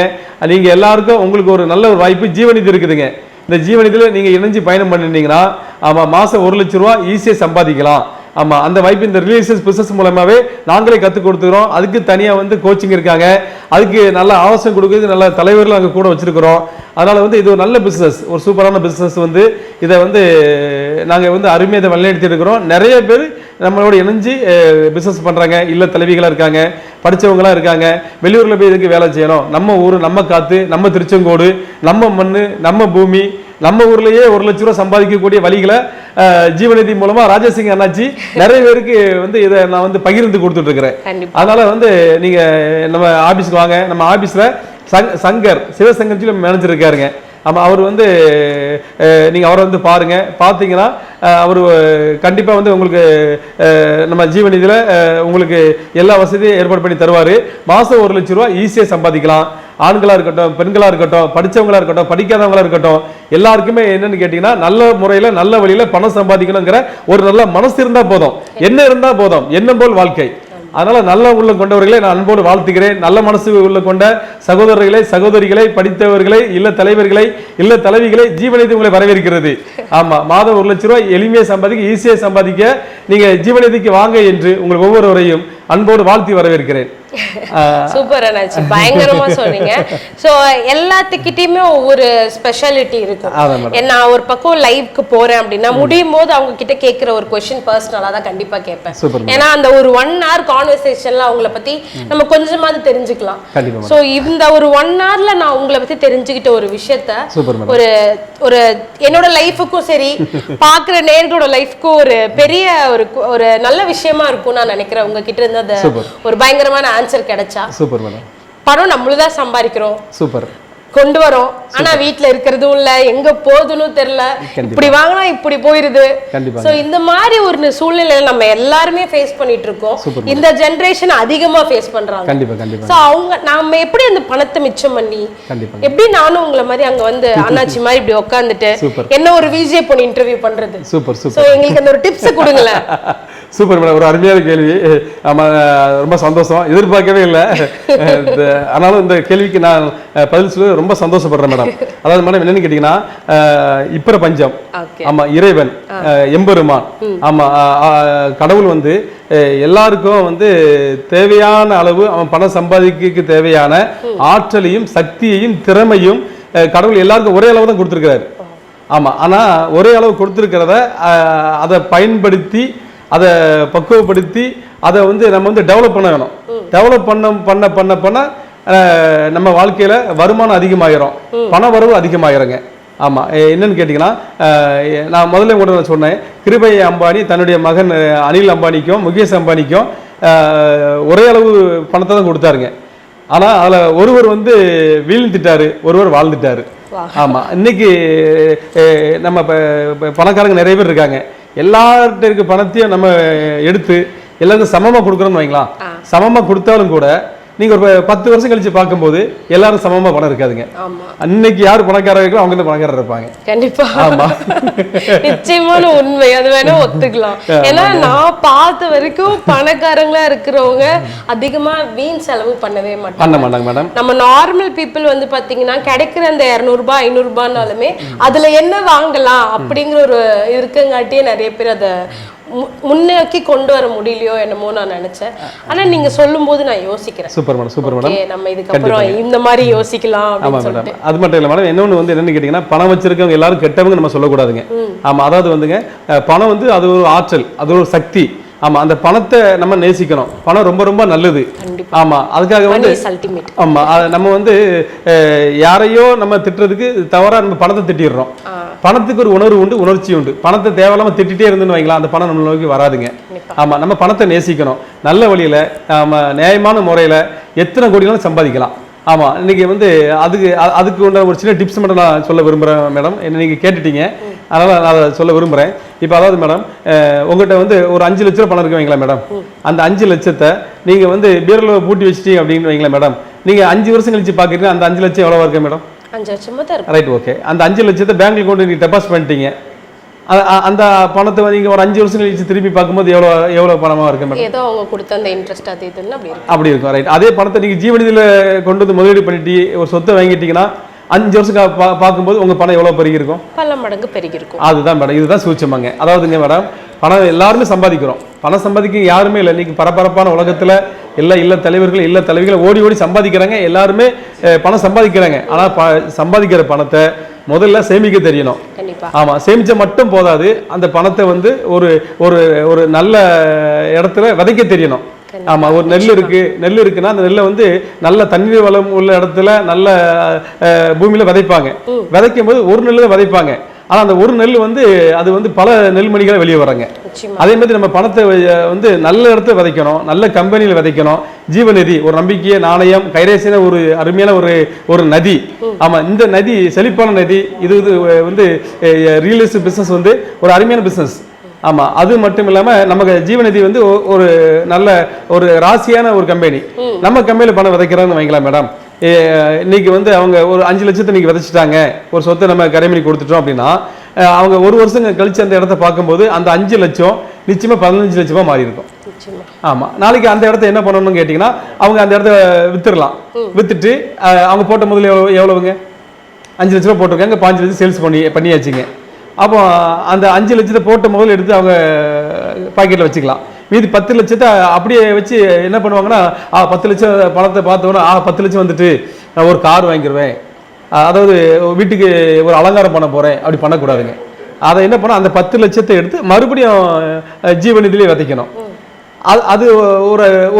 நீங்கள் எல்லாருக்கும் உங்களுக்கு ஒரு நல்ல ஒரு வாய்ப்பு ஜீவநிதி இருக்குதுங்க. இந்த ஜீவநிதியில் நீங்கள் இணைஞ்சு பயணம் பண்ணிருந்தீங்கன்னா ஆமாம், மாதம் 1 லட்ச ரூபா ஈஸியாக சம்பாதிக்கலாம். ஆமாம், அந்த வாய்ப்பு இந்த ரியல் எஸ்டேட் பிஸ்னஸ் மூலமாகவே நாங்களே கற்றுக் கொடுத்துக்கிறோம். அதுக்கு தனியாக வந்து கோச்சிங் இருக்காங்க, அதுக்கு நல்ல ஆலோசனை கொடுக்குறது நல்ல தலைவர்கள் நாங்கள் கூட வச்சுருக்கிறோம். அதனால் வந்து இது ஒரு நல்ல பிஸ்னஸ், ஒரு சூப்பரான பிஸ்னஸ். வந்து இதை வந்து நாங்கள் வந்து அருமையாக வழிநடத்தி இருக்கிறோம். நிறைய பேர் நம்மளோட இணைஞ்சு பிஸ்னஸ் பண்ணுறாங்க. இல்லை தலைவிகளாக இருக்காங்க, படித்தவங்களாம் இருக்காங்க. வெளியூரில் போய் இதுக்கு வேலை செய்யணும், நம்ம ஊர், நம்ம காற்று, நம்ம திருச்செங்கோடு, நம்ம மண், நம்ம பூமி, நம்ம ஊர்லயே 1 லட்ச ரூபா சம்பாதிக்கக்கூடிய வழிகளை ஜீவநிதி மூலமா ராஜாசிங் அண்ணாச்சி நிறைய பேருக்கு வந்து இதை நான் வந்து பகிர்ந்து கொடுத்துட்டு இருக்கிறேன். அதனால வந்து நீங்க நம்ம ஆபீஸ்க்கு வாங்க. நம்ம ஆபீஸ்ல சங்கர் சிவசங்கர் மேனேஜர் இருக்காருங்க. ஆமாம், அவர் வந்து நீங்கள் அவரை வந்து பாருங்க. பார்த்தீங்கன்னா அவர் கண்டிப்பாக வந்து உங்களுக்கு நம்ம ஜீவநிதியில் உங்களுக்கு எல்லா வசதியும் ஏற்பாடு பண்ணி தருவார். மாதம் 1 லட்ச ரூபா ஈஸியாக சம்பாதிக்கலாம். ஆண்களாக இருக்கட்டும், பெண்களாக இருக்கட்டும், படித்தவங்களாக இருக்கட்டும், படிக்காதவங்களாக இருக்கட்டும், எல்லாருக்குமே என்னன்னு கேட்டிங்கன்னா நல்ல முறையில் நல்ல வழியில் பணம் சம்பாதிக்கணுங்கிற ஒரு நல்ல மனசு இருந்தால் போதும், என்ன இருந்தால் போதும், எண்ணம் போல் வாழ்க்கை. அதனால நல்ல உள்ள கொண்டவர்களை நான் அன்போடு வாழ்த்துகிறேன். நல்ல மனசு உள்ள கொண்ட சகோதரர்களை, சகோதரிகளை, படித்தவர்களை, இல்ல தலைவர்களை, இல்ல தலைவிகளை ஜீவநிதி உங்களை வரவேற்கிறது. ஆமா, மாதம் 1 லட்ச ரூபாய் எளிமையாக சம்பாதிக்க, ஈஸியாக சம்பாதிக்க நீங்க ஜீவநிதிக்கு வாங்க என்று உங்கள் ஒவ்வொருவரையும் அன்போடு வாழ்த்தி வரவேற்கிறேன். சூப்பர் அண்ணாச்சி, பயங்கரமா சொன்னீங்க. சோ எல்லாத்துக்கிட்டயுமே ஒவ்வொரு ஸ்பெஷாலிட்டி இருக்கும். நான் ஒரு பக்கம் லைவ்க்கு போறேன் அப்படின்னா முடியும் போது அவங்க கிட்ட கேட்கிற ஒரு கொஸ்டின் பர்சனலா தான் கண்டிப்பா கேட்பேன். ஏன்னா அந்த ஒரு 1 hour கான்வர்சேஷன்ல அவங்கள பத்தி நம்ம கொஞ்சமாவது தெரிஞ்சுக்கலாம். சோ இந்த ஒரு 1 hourல நான் உங்களை பத்தி தெரிஞ்சுக்கிட்ட ஒரு விஷயத்த ஒரு ஒரு என்னோட லைஃபுக்கும் சரி, பாக்குற நேர்களோட லைஃப்க்கும் ஒரு பெரிய ஒரு நல்ல விஷயமா இருக்கும் நான் நினைக்கிறேன். உங்ககிட்ட இருந்து ஒரு பயங்கரமான ஆன்சர் கிடைச்சா. Super madam. பணம் நம்மளுதான் சம்பாதிக்கிறோம், சூப்பர் கொண்டு வரோம். ஆனா வீட்டுல இருக்கிறதும் இல்ல, எங்க போகுதுன்னு தெரியல, இப்படி வாங்கினா இப்படி போயிருது. சோ இந்த மாதிரி ஒரு சூழ்நிலையில நம்ம எல்லாருமே ஃபேஸ் பண்ணிட்டு இருக்கோம். இந்த ஜெனரேஷன் அதிகமா ஃபேஸ் பண்றாங்க. சோ அவங்க நாம எப்படி அந்த பணத்தை மிச்சம் பண்ணி, எப்படி நானும் உங்களை மாதிரி அங்க வந்து அண்ணாச்சி மாதிரி இப்படி உட்காந்துட்டு என்ன ஒரு விஜே பொண்ணு இன்டர்வியூ பண்றது. சோ எங்களுக்கு அந்த ஒரு டிப்ஸ் கொடுங்களேன். சூப்பர் மேடம், ஒரு அருமையான கேள்வி. ஆமா, ரொம்ப சந்தோஷம், எதிர்பார்க்கவே இல்லை. ஆனாலும் இந்த கேள்விக்கு நான் பதில் சொல்ல ரொம்ப சந்தோஷப்படுறேன் மேடம். அதாவது மேடம் என்னன்னு கேட்டீங்கன்னா, இப்பற பஞ்சம், ஆமா, இறைவன் எம்பெருமான், ஆமா, கடவுள் வந்து எல்லாருக்கும் வந்து தேவையான அளவு அவன் பணம் சம்பாதிக்க தேவையான ஆற்றலையும் சக்தியையும் திறமையும் கடவுள் எல்லாருக்கும் ஒரே அளவு தான் கொடுத்துருக்கிறாரு. ஆமா, ஆனா ஒரே அளவு கொடுத்துருக்கிறத அதை பயன்படுத்தி அதை பக்குவப்படுத்தி அதை வந்து நம்ம வந்து டெவலப் பண்ண வேணும். டெவலப் பண்ண பண்ண பண்ண நம்ம வாழ்க்கையில வருமானம் அதிகமாயிரும், பண வரவு அதிகமாயிருங்க. ஆமா, என்னன்னு கேட்டீங்கன்னா, நான் முதல்ல கூட சொன்னேன், கிருபை அம்பானி தன்னுடைய மகன் அனில் அம்பானிக்கும் முகேஷ் அம்பானிக்கும் ஒரே அளவு பணத்தை தான் கொடுத்தாருங்க. ஆனா அதுல ஒருவர் வந்து வீழ்ந்துட்டாரு, ஒருவர் வாழ்ந்துட்டாரு. ஆமா, இன்னைக்கு நம்ம பணக்காரங்க நிறைய பேர் இருக்காங்க. எல்லார்கிட்ட இருக்க பணத்தையும் நம்ம எடுத்து எல்லாருக்கும் சமமா கொடுக்குறோம்னு வைங்களா. சமமா கொடுத்தாலும் கூட நீங்க ஒரு 10 வருஷம் கழிச்சு பார்க்கும்போது எல்லாரும் சமமா பணம் இருக்காதுங்க. அன்னைக்கு யாரு பணக்காரர் இருக்கோ அவங்க தான் பணக்காரர் இருப்பாங்க. கண்டிப்பா. ஆமா, நிச்சயமான உண்மை, அது வேணா ஒத்துக்கலாம். ஏன்னா நான் பார்த்த வரைக்கும் பணக்காரங்களா இருக்கிறவங்க அதிகமா வீண் செலவு பண்ணவே மாட்டாங்க மேடம். நம்ம நார்மல் பீப்புள் வந்து பாத்தீங்கன்னா கிடைக்கிற அந்த 200 ரூபாய் 500 ரூபாய்னாலுமே அதுல என்ன வாங்கலாம் அப்படிங்கிற ஒரு இருக்குங்காட்டியே நிறைய பேர் அதை முன்னோக்கி கொண்டு வர முடியலையோ என்னமோ நான் நினைச்சேன். ஆனா நீங்க சொல்லும் போது நான் யோசிக்கிறேன். Super madam, super madam. நம்ம இதுக்கப்புறம் இந்த மாதிரி யோசிக்கலாம் அப்படின்னு சொல்லிட்டு. அது மட்டும் இல்ல மேடம், இன்னொன்னு வந்து என்னன்னு கேட்டீங்கன்னா, பணம் வச்சிருக்கவங்க எல்லாரும் கெட்டவங்க நம்ம சொல்லக்கூடாதுங்க. ஆமா, அதாவது வந்துங்க பணம் வந்து அது ஒரு ஆற்றல், அது ஒரு சக்தி. ஆமா, அந்த பணத்தை நம்ம நேசிக்கணும். பணம் ரொம்ப ரொம்ப நல்லது. ஆமா, அதுக்காக வந்து ஆமா நம்ம வந்து யாரையோ நம்ம திட்டுறதுக்கு தவறா நம்ம பணத்தை திட்டிடுறோம். பணத்துக்கு ஒரு உணர்வு உண்டு, உணர்ச்சி உண்டு. பணத்தை தேவையில்லாம திட்டிட்டே இருந்துன்னு வைங்களா, அந்த பணம் நம்ம நோக்கி வராதுங்க. ஆமா, நம்ம பணத்தை நேசிக்கணும். நல்ல வழியில நம்ம நியாயமான முறையில எத்தனை கோடினாலும் சம்பாதிக்கலாம். ஆமா, இன்னைக்கு வந்து அதுக்கு உண்டான ஒரு சின்ன டிப்ஸ் மட்டும் நான் சொல்ல விரும்புறேன் மேடம். என்ன நீங்க கேட்டுட்டீங்க, அதனால நான் அதை சொல்ல விரும்புறேன். இப்போ அதாவது மேடம், உங்கள்கிட்ட வந்து ஒரு 5 லட்ச ரூபா பணம் இருக்கு வைங்களா மேடம். அந்த 5 லட்சத்தை நீங்க வந்து பீரோல பூட்டி வச்சுட்டீங்க அப்படின்னு வைங்களா மேடம். நீங்க 5 வருஷம் கழிச்சு பாக்குறீங்க, அந்த 5 லட்சம் எவ்வளவா இருக்கு மேடம்? 5 லட்சமா தான் இருக்கு. Right, okay. அந்த 5 லட்சத்தை பேங்க்ல கொண்டு நீங்க டெபாசிட் பண்ணிட்டீங்க. அந்த பணத்தை நீங்க ஒரு 5 வருஷம் கழிச்சு திருப்பி பார்க்கும்போது எவ்வளவு பணமா இருக்கு மேடம்? ஏதோ அவங்க கொடுத்த அந்த இன்ட்ரெஸ்ட் அது இதுன்னு அப்படி இருக்கும். ரைட். அதே பணத்தை நீங்க ஜீவநிதியில கொண்டு வந்து முதலீடு பண்ணிட்டு ஒரு சொத்தை வாங்கிட்டீங்கன்னா 5 வருஷம் பார்க்கும்போது உங்க பணம் எவ்வளவு பெருகி இருக்கும்? பல மடங்கு பெருகி இருக்கும். அதுதான் மேடம், இதுதான் சூட்சமாங்க. அதாவதுங்க மேடம், பணம் எல்லாருமே சம்பாதிக்கிறோம். பணம் சம்பாதிக்க யாருமே இல்லை. இன்னைக்கு பரபரப்பான உலகத்துல இல்ல தலைவர்கள் இல்ல தலைவிகள் ஓடி சம்பாதிக்கிறாங்க. எல்லாருமே பணம் சம்பாதிக்கிறாங்க. ஆனா சம்பாதிக்கிற பணத்தை முதல்ல சேமிக்க தெரியணும். ஆமா, சேமிச்ச மட்டும் போதாது, அந்த பணத்தை வந்து ஒரு நல்ல இடத்துல விதைக்க தெரியணும். ஆமா, ஒரு நெல் இருக்குன்னா அந்த நெல்லை வந்து நல்ல தண்ணீர் வளம் உள்ள இடத்துல நல்ல பூமியில விதைப்பாங்க. விதைக்கும் போது ஒரு நெல்ல விதைப்பாங்க. ஆனா அந்த ஒரு நெல் வந்து அது வந்து பல நெல்மணிகளை வெளியே வராங்க. அதே மாதிரி நம்ம பணத்தை வந்து நல்ல இடத்துல விதைக்கணும், நல்ல கம்பெனியில விதைக்கணும். ஜீவநிதி ஒரு நம்பிக்கைய நாணயம், கைரேசின ஒரு அருமையான ஒரு நதி. ஆமா, இந்த நதி செழிப்பான நதி. இது வந்து ரியல் எஸ்டேட் பிசினஸ் வந்து ஒரு அருமையான பிசினஸ். ஆமா, அது மட்டும் இல்லாம நமக்கு ஜீவநிதி வந்து ஒரு நல்ல ஒரு ராசியான ஒரு கம்பெனி. நம்ம கம்பெனியில பணம் விதைக்கிறான்னு வைங்களா மேடம். இன்னைக்கு வந்து அவங்க ஒரு 5 லட்சத்தை நீங்க விதைச்சிட்டாங்க, ஒரு சொத்தை நம்ம கரைமணி கொடுத்துட்டோம் அப்படின்னா, அவங்க ஒரு வருஷம் கழிச்சு அந்த இடத்த பார்க்கும்போது அந்த 5 லட்சம் நிச்சயமா 15 லட்சமா மாறி இருக்கும். ஆமா, நாளைக்கு அந்த இடத்த என்ன பண்ணணும்னு கேட்டீங்கன்னா, அவங்க அந்த இடத்த வித்துடலாம். வித்துட்டு அவங்க போட்ட முதல்ல எவ்வளவுங்க? 5 லட்ச ரூபா போட்டிருக்காங்க, 5 லட்சம் சேல்ஸ் பண்ணியாச்சுங்க. அப்போ அந்த 5 லட்சத்தை போட்ட முதல்ல எடுத்து அவங்க பாக்கெட்ல வச்சுக்கலாம். மீதி 10 லட்சத்தை அப்படியே வச்சு என்ன பண்ணுவாங்கன்னா, 10 லட்சம் பணத்தை பார்த்தோன்னா 10 லட்சம் வந்துட்டு நான் ஒரு கார் வாங்கிடுவேன், அதாவது வீட்டுக்கு ஒரு அலங்காரம் பண்ண போறேன், அப்படி பண்ணக்கூடாதுங்க. அதை என்ன பண்ண, அந்த 10 லட்சத்தை எடுத்து மறுபடியும் ஜீவநிதியிலே விதைக்கணும். அது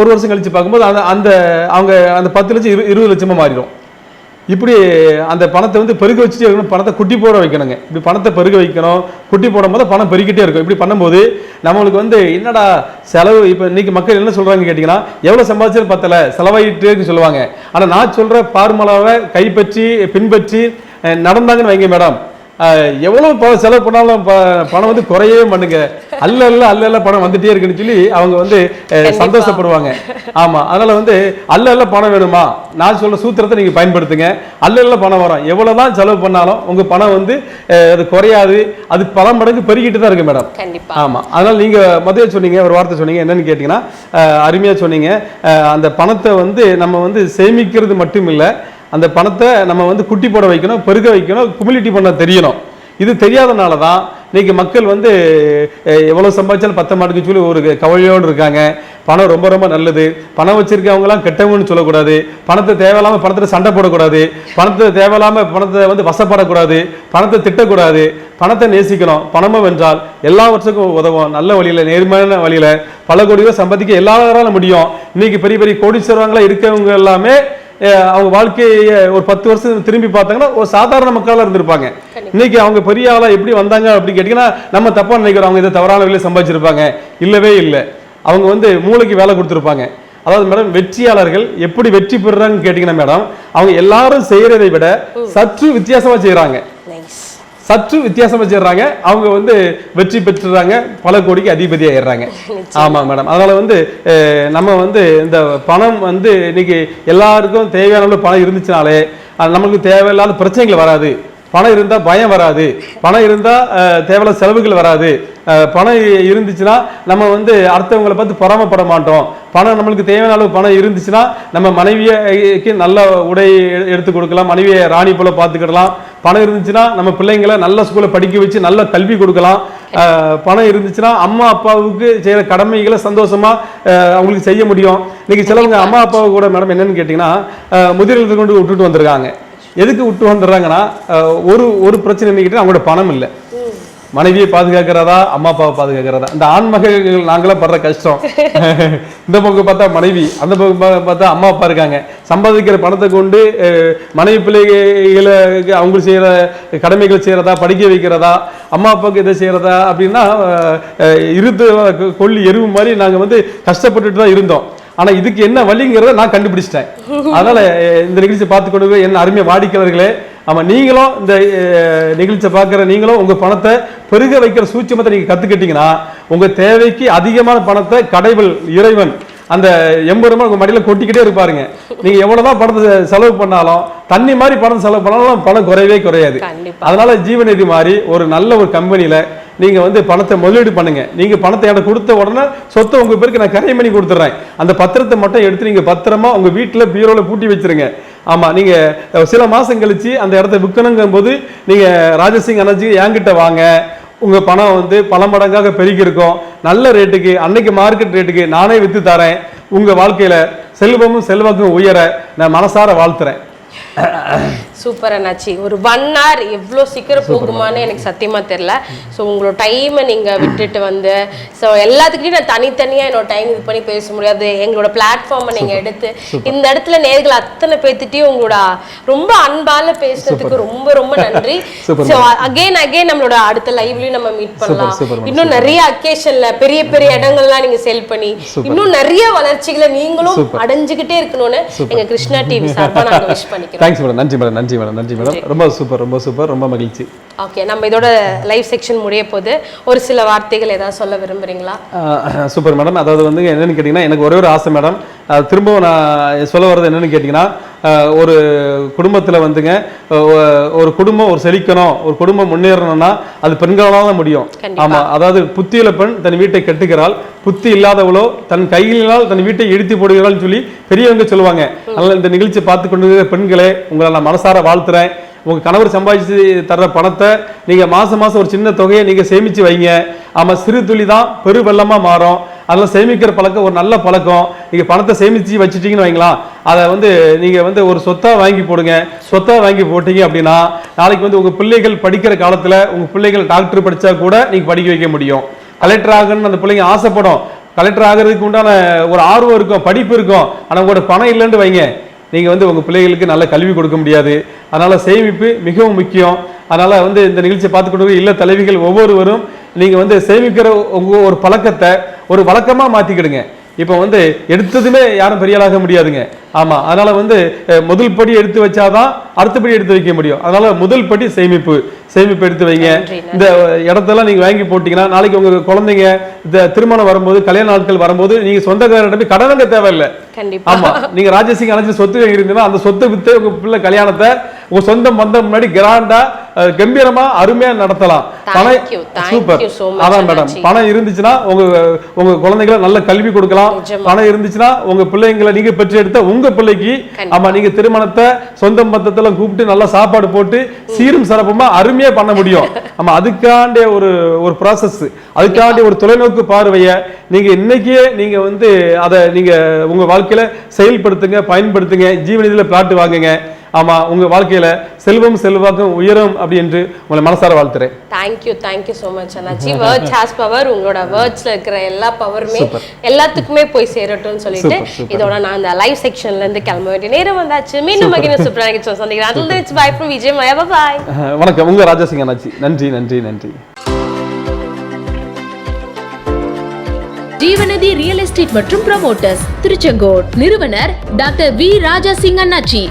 ஒரு வருஷம் கழிச்சு பார்க்கும்போது அந்த அவங்க அந்த 10 லட்சம் 20 லட்சமா மாறிடும். இப்படி அந்த பணத்தை வந்து பெருக வச்சுட்டே இருக்கணும், பணத்தை குட்டி போட வைக்கணுங்க. இப்படி பணத்தை பெருக வைக்கணும், குட்டி போடும் போது பணம் பெருகிட்டே இருக்கும். இப்படி பண்ணும்போது நம்மளுக்கு வந்து என்னடா செலவு, இப்போ இன்னைக்கு மக்கள் என்ன சொல்றாங்க கேட்டீங்கன்னா, எவ்வளவு சம்பாதிச்சாலும் பத்தல, செலவாயிட்டே சொல்லுவாங்க. ஆனா நான் சொல்ற ஃபார்முலாவை கைப்பற்றி பின்பற்றி நடந்தாங்கன்னு வைங்க மேடம், எவ்வளவு செலவு பண்ணாலும் பணம் வந்து குறையவே பண்ணுங்க, அல்ல பணம் வந்துட்டே இருக்குன்னு சொல்லி அவங்க வந்து சந்தோஷப்படுவாங்க. ஆமா, அதனால வந்து அல்ல பணம் வேணுமா, நான் சொல்ற சூத்திரத்தை நீங்க பயன்படுத்துங்க. அல்ல பணம் வரும், எவ்வளவுதான் செலவு பண்ணாலும் உங்க பணம் வந்து அது குறையாது, அது பல மடங்கு பெருகிட்டு தான் இருக்கு மேடம். ஆமா, அதனால நீங்க முதல்ல சொன்னீங்க ஒரு வார்த்தை சொன்னீங்க, என்னன்னு கேட்டீங்கன்னா அருமையா சொன்னீங்க. அந்த பணத்தை வந்து நம்ம வந்து சேமிக்கிறது மட்டும் இல்ல, அந்த பணத்தை நம்ம வந்து குட்டி போட வைக்கணும், பெருக வைக்கணும், குமிலிட்டி பண்ண தெரியணும். இது தெரியாதனால தான் இன்னைக்கு மக்கள் வந்து எவ்வளவு சம்பாதிச்சாலும் பத்த மாட்டுக்கு சொல்லி ஒரு கவலையோடு இருக்காங்க. பணம் ரொம்ப ரொம்ப நல்லது, பணம் வச்சிருக்கவங்களாம் கெட்டவங்கன்னு சொல்லக்கூடாது, பணத்தை தேவையில்லாம பணத்தை சண்டை போடக்கூடாது, பணத்தை தேவையில்லாம பணத்தை வந்து வசப்படக்கூடாது, பணத்தை திட்டக்கூடாது, பணத்தை நேசிக்கணும். பணமும் வென்றால் எல்லாவற்றுக்கும் உதவும். நல்ல வழியில நேர்மையான வழியில பல கோடி ரூபாய் சம்பாதிக்க எல்லாராலும் முடியும். இன்னைக்கு பெரிய பெரிய கோடீஸ்வரங்களா இருக்கவங்க எல்லாமே அவங்க வாழ்க்கையை ஒரு 10 வருஷம் திரும்பி பார்த்தாங்கன்னா ஒரு சாதாரண மக்களாக இருந்திருப்பாங்க. இன்னைக்கு அவங்க பெரிய ஆளா எப்படி வந்தாங்க அப்படின்னு கேட்டீங்கன்னா நம்ம தப்பா நினைக்கிறோம், அவங்க இதை தவறான வழியில சம்பாதிச்சிருப்பாங்க. இல்லவே இல்லை, அவங்க வந்து மூளைக்கு வேலை கொடுத்துருப்பாங்க. அதாவது மேடம், வெற்றியாளர்கள் எப்படி வெற்றி பெறுறாங்கன்னு கேட்டீங்கன்னா மேடம், அவங்க எல்லாரும் செய்யறதை விட சற்று வித்தியாசமா செய்யறாங்க, சற்று வித்தியாசம் வச்சிடுறாங்க, அவங்க வந்து வெற்றி பெற்றுறாங்க, பல கோடிக்கு அதிபதி ஆயிடுறாங்க. ஆமா மேடம், அதனால வந்து நம்ம வந்து இந்த பணம் வந்து இன்னைக்கு எல்லாருக்கும் தேவையான பணம் இருந்துச்சுனாலே நமக்கு தேவையில்லாத பிரச்சனைகள் வராது. பணம் இருந்தா பயம் வராது, பணம் இருந்தா தேவையில்லாத செலவுகள் வராது. பணம் இருந்துச்சுன்னா நம்ம வந்து அடுத்தவங்களை பார்த்து பொறாமப்பட மாட்டோம். பணம் நம்மளுக்கு தேவையான அளவு பணம் இருந்துச்சுன்னா நம்ம மனைவியக்கு நல்ல உடை எடுத்து கொடுக்கலாம், மனைவியை ராணி போல பார்த்துக்கிடலாம். பணம் இருந்துச்சுன்னா நம்ம பிள்ளைங்களை நல்ல ஸ்கூல்ல படிக்க வச்சு நல்ல கல்வி கொடுக்கலாம். பணம் இருந்துச்சுன்னா அம்மா அப்பாவுக்கு செய்யற கடமைகளை சந்தோஷமா அவங்களுக்கு செய்ய முடியும். இன்னைக்கு சிலவங்க அம்மா அப்பாவை கூட மேடம் என்னன்னு கேட்டீங்கன்னா முதிர்களை கொண்டு விட்டுட்டு வந்திருக்காங்க. எதுக்கு விட்டு வந்துடுறாங்கன்னா ஒரு பிரச்சனை என்ன கேட்டீங்கன்னா அவங்களோட பணம் இல்லை. மனைவியை பாதுகாக்கிறதா, அம்மா அப்பாவை பாதுகாக்கிறதா, இந்த ஆண்மகள் நாங்களாம் படுற கஷ்டம். இந்த பக்கம் பார்த்தா மனைவி, அந்த பக்கம் பார்த்தா அம்மா அப்பா இருக்காங்க. சம்பாதிக்கிற பணத்தை கொண்டு மனைவி பிள்ளைகளுக்கு அவங்க செய்யற கடமைகள் செய்யறதா, படிக்க வைக்கிறதா, அம்மா அப்பாவுக்கு இதை செய்யறதா அப்படின்னா இருத்து கொல்லி எருவு மாதிரி நாங்க வந்து கஷ்டப்பட்டுட்டு தான் இருந்தோம். ஆனா இதுக்கு என்ன வழிங்கிறத நான் கண்டுபிடிச்சிட்டேன். அதனால இந்த நிகழ்ச்சி பார்த்து கொண்டு என்ன அருமைய வாடிக்கையாளர்களே, ஆமா நீங்களும் இந்த நிகழ்ச்சியை பார்க்குற நீங்களும் உங்க பணத்தை பெருக வைக்கிற சூட்சமத்தை நீங்க கத்துக்கிட்டீங்கன்னா உங்க தேவைக்கு அதிகமான பணத்தை கடவுள் இறைவன் அந்த 80 ரூபாய் உங்க மடியில கொட்டிக்கிட்டே இருப்பாருங்க. நீங்க எவ்வளவுதான் பணத்தை செலவு பண்ணாலும் தண்ணி மாதிரி பணம் செலவு பண்ணாலும் பணம் குறையவே குறையாது. அதனால ஜீவநிதி மாதிரி ஒரு நல்ல ஒரு கம்பெனியில நீங்க வந்து பணத்தை முதலீடு பண்ணுங்க. நீங்க பணத்தை எனக்கு கொடுத்த உடனே சொத்தை உங்க பேருக்கு நான் கரை பண்ணி கொடுத்துறேன். அந்த பத்திரத்தை மட்டும் எடுத்து நீங்க பத்திரமா உங்க வீட்டுல பீரோல பூட்டி வச்சிருங்க. ஆமா, நீங்க சில மாசம் கழிச்சு அந்த இடத்த விற்கணுங்கும் போது நீங்க ராஜசிங் எனர்ஜி என்கிட்ட வாங்க. உங்க பணம் வந்து பல மடங்காக பெருகி இருக்கும். நல்ல ரேட்டுக்கு, அன்னைக்கு மார்க்கெட் ரேட்டுக்கு நானே வித்து தரேன். உங்க வாழ்க்கையில செல்வமும் செல்வாக்கும் உயர நான் மனசார வாழ்த்துறேன். சூப்பர் அண்ணாச்சி. ஒரு 1 hour எவ்வளோ சீக்கிரம் போகுமான்னு எனக்கு சத்தியமா தெரியல. ஸோ உங்களோட டைமை நீங்க விட்டுட்டு வந்து ஸோ எல்லாத்துக்கிட்டையும் நான் தனித்தனியாக என்னோட டைம் இது பண்ணி பேச முடியாது. எங்களோட பிளாட்ஃபார்மை நீங்க எடுத்து இந்த இடத்துல நேர்கள் அத்தனை பேர்த்திட்டையும் உங்களோட ரொம்ப அன்பால பேசுறதுக்கு ரொம்ப ரொம்ப நன்றி. ஸோ அகைன் நம்மளோட அடுத்த லைவ்லயும் நம்ம மீட் பண்ணலாம். இன்னும் நிறைய அக்கேஷன்ல பெரிய பெரிய இடங்கள்லாம் நீங்க செல் பண்ணி இன்னும் நிறைய வளர்ச்சிகளை நீங்களும் அடைஞ்சுக்கிட்டே இருக்கணும்னு எங்க கிருஷ்ணா டிவி சார்பா நாங்க விஷ் பண்ணிக்கிறோம். Thanks madam. நன்றி மேடம். நன்றி மேடம். நன்றி மேடம். ரொம்ப சூப்பர், ரொம்ப சூப்பர், ரொம்ப மகிழ்ச்சி. ஓகே, நம்ம இதோட லைவ் செக்ஷன் முடிய போது ஒரு சில வார்த்தைகள் ஏதாவது சொல்ல விரும்புறீங்களா? Super madam. அதாவது வந்து என்னன்னு கேட்டீங்கன்னா எனக்கு ஒரே ஒரு ஆசை மேடம். திரும்பவும் நான் சொல்ல வர்றது என்னன்னு கேட்டீங்கன்னா ஒரு குடும்பத்துல வந்துங்க ஒரு குடும்பம் ஒரு செழிக்கணும், ஒரு குடும்பம் முன்னேறணும்னா அது பெண்களால தான் முடியும். ஆமா, அதாவது புத்தியில பெண் தன் வீட்டை கட்டுகிறாள், புத்தி இல்லாதவளோ தன் கையினால் தன் வீட்டை இடித்து போடுகிறாள் சொல்லி பெரியவங்க சொல்லுவாங்க. அதனால இந்த நிகழ்ச்சி பார்த்து கொண்டு பெண்களே உங்களை நான் மனசார வாழ்த்துறேன். உங்க கணவர் சம்பாதிச்சு தர்ற பணத்தை நீங்க மாசம் மாசம் ஒரு சின்ன தொகையை நீங்க சேமிச்சு வைங்க. ஆமா, சிறு துளி தான் பெரு வெள்ளமா மாறும். அதெல்லாம் சேமிக்கிற பழக்கம் ஒரு நல்ல பழக்கம். நீங்க பணத்தை சேமிச்சு வச்சுட்டீங்கன்னு வைங்களேன், அதை வந்து நீங்க வந்து ஒரு சொத்தா வாங்கி போடுங்க. சொத்தா வாங்கி போட்டீங்க அப்படின்னா நாளைக்கு வந்து உங்க பிள்ளைகள் படிக்கிற காலத்துல உங்க பிள்ளைகள் டாக்டர் படிச்சா கூட நீங்க படிக்க வைக்க முடியும். கலெக்டர் ஆகணும்னு அந்த பிள்ளைங்க ஆசைப்படும். கலெக்டர் ஆகிறதுக்கு உண்டான ஒரு ஆர்வம் இருக்கும், படிப்பு இருக்கும். ஆனா உங்களோட பணம் இல்லைன்னு வைங்க, நீங்க வந்து உங்க பிள்ளைகளுக்கு நல்ல கல்வி கொடுக்க முடியாது. அதனால சேமிப்பு மிகவும் முக்கியம். அதனால வந்து இந்த நிகழ்ச்சியை பார்த்துக்கொண்டு இல்ல தலைவிகள் ஒவ்வொருவரும் நீங்க வந்து சேமிக்கிற உங்க ஒரு பழக்கத்தை ஒரு வழக்கமா மாத்திக்கிடுங்க. இப்போ வந்து எடுத்ததுமே யாரும் பெரிய ஆளாக முடியாதுங்க. ஆமா, அதனால வந்து முதல் படி எடுத்து வச்சாதான் அடுத்த படி எடுத்து வைக்க முடியும். அதனால முதல் படி சேமிப்பு எடுத்து வைங்க. இந்த இடத்தெல்லாம் நீங்க வாங்கி போட்டீங்கன்னா நாளைக்கு உங்க குழந்தைங்க இந்த திருமணம் வரும்போது, கல்யாண நாட்கள் வரும்போது நீங்க சொந்தக்காரர்கிட்ட போய் கடன் வாங்க தேவையில்லை. ஆமா, நீங்க ராஜசிங் அணைச்சு சொத்து இருந்தீங்கன்னா அந்த சொத்தை வித்து உங்க பிள்ளை கல்யாணத்தை உங்க சொந்த பந்தம் முன்னாடி கிராண்டா கம்பீரமா அருமையா நடத்தலாம். சூப்பர். அதான் மேடம், பணம் இருந்துச்சுன்னா உங்க குழந்தைகளை நல்ல கல்வி கொடுக்கலாம். பணம் இருந்துச்சுன்னா உங்க பிள்ளைங்களை நீங்க பெற்று எடுத்த உங்க பிள்ளைக்கு ஆமா நீங்க திருமணத்தை சொந்த பந்தத்துல கூப்பிட்டு நல்லா சாப்பாடு போட்டு சீரும் சிறப்புமா அருமையா பண்ண முடியும். ஆமா, அதுக்காண்ட ஒரு ப்ராசஸ், அதுக்காண்ட ஒரு தொலைநோக்கு பார்வைய நீங்க இன்னைக்கே நீங்க வந்து அதை நீங்க உங்க வாழ்க்கையில செயல்படுத்துங்க, பயன்படுத்துங்க. ஜீவனிதில பிளாட் வாங்குங்க. ஆமா, உங்க வாழ்க்கையில செல்வம் செல்வாக்கும் உயரும் அப்படி என்று உங்களை மனசார வாழ்த்துறேன். தேங்க்யூ so much அண்ணாச்சி. Words has power. உங்களோட வேர்ட்ஸ்ல இருக்கிற எல்லா பவருமே எல்லாத்துக்குமே போய் சேரட்டும்னு சொல்லிட்டு இதோட நான் அந்த லைவ் செக்ஷன்ல இருந்து கிளம்ப வேண்டிய நேரம் வந்தாச்சு. மீண்டும் மகிழ்ச்சி சூப்பராக சந்திக்கிறேன். Until then, it's bye from Vijay Maya. Bye. வணக்கம், உங்க ராஜசிங் அண்ணாச்சி. நன்றி. ஜீவநதி ரியல் எஸ்டேட் மற்றும் ப்ரமோட்டர்ஸ், திருச்செங்கோடு. நிறுவனர் டாக்டர் வி ராஜா சிங் அண்ணாச்சி.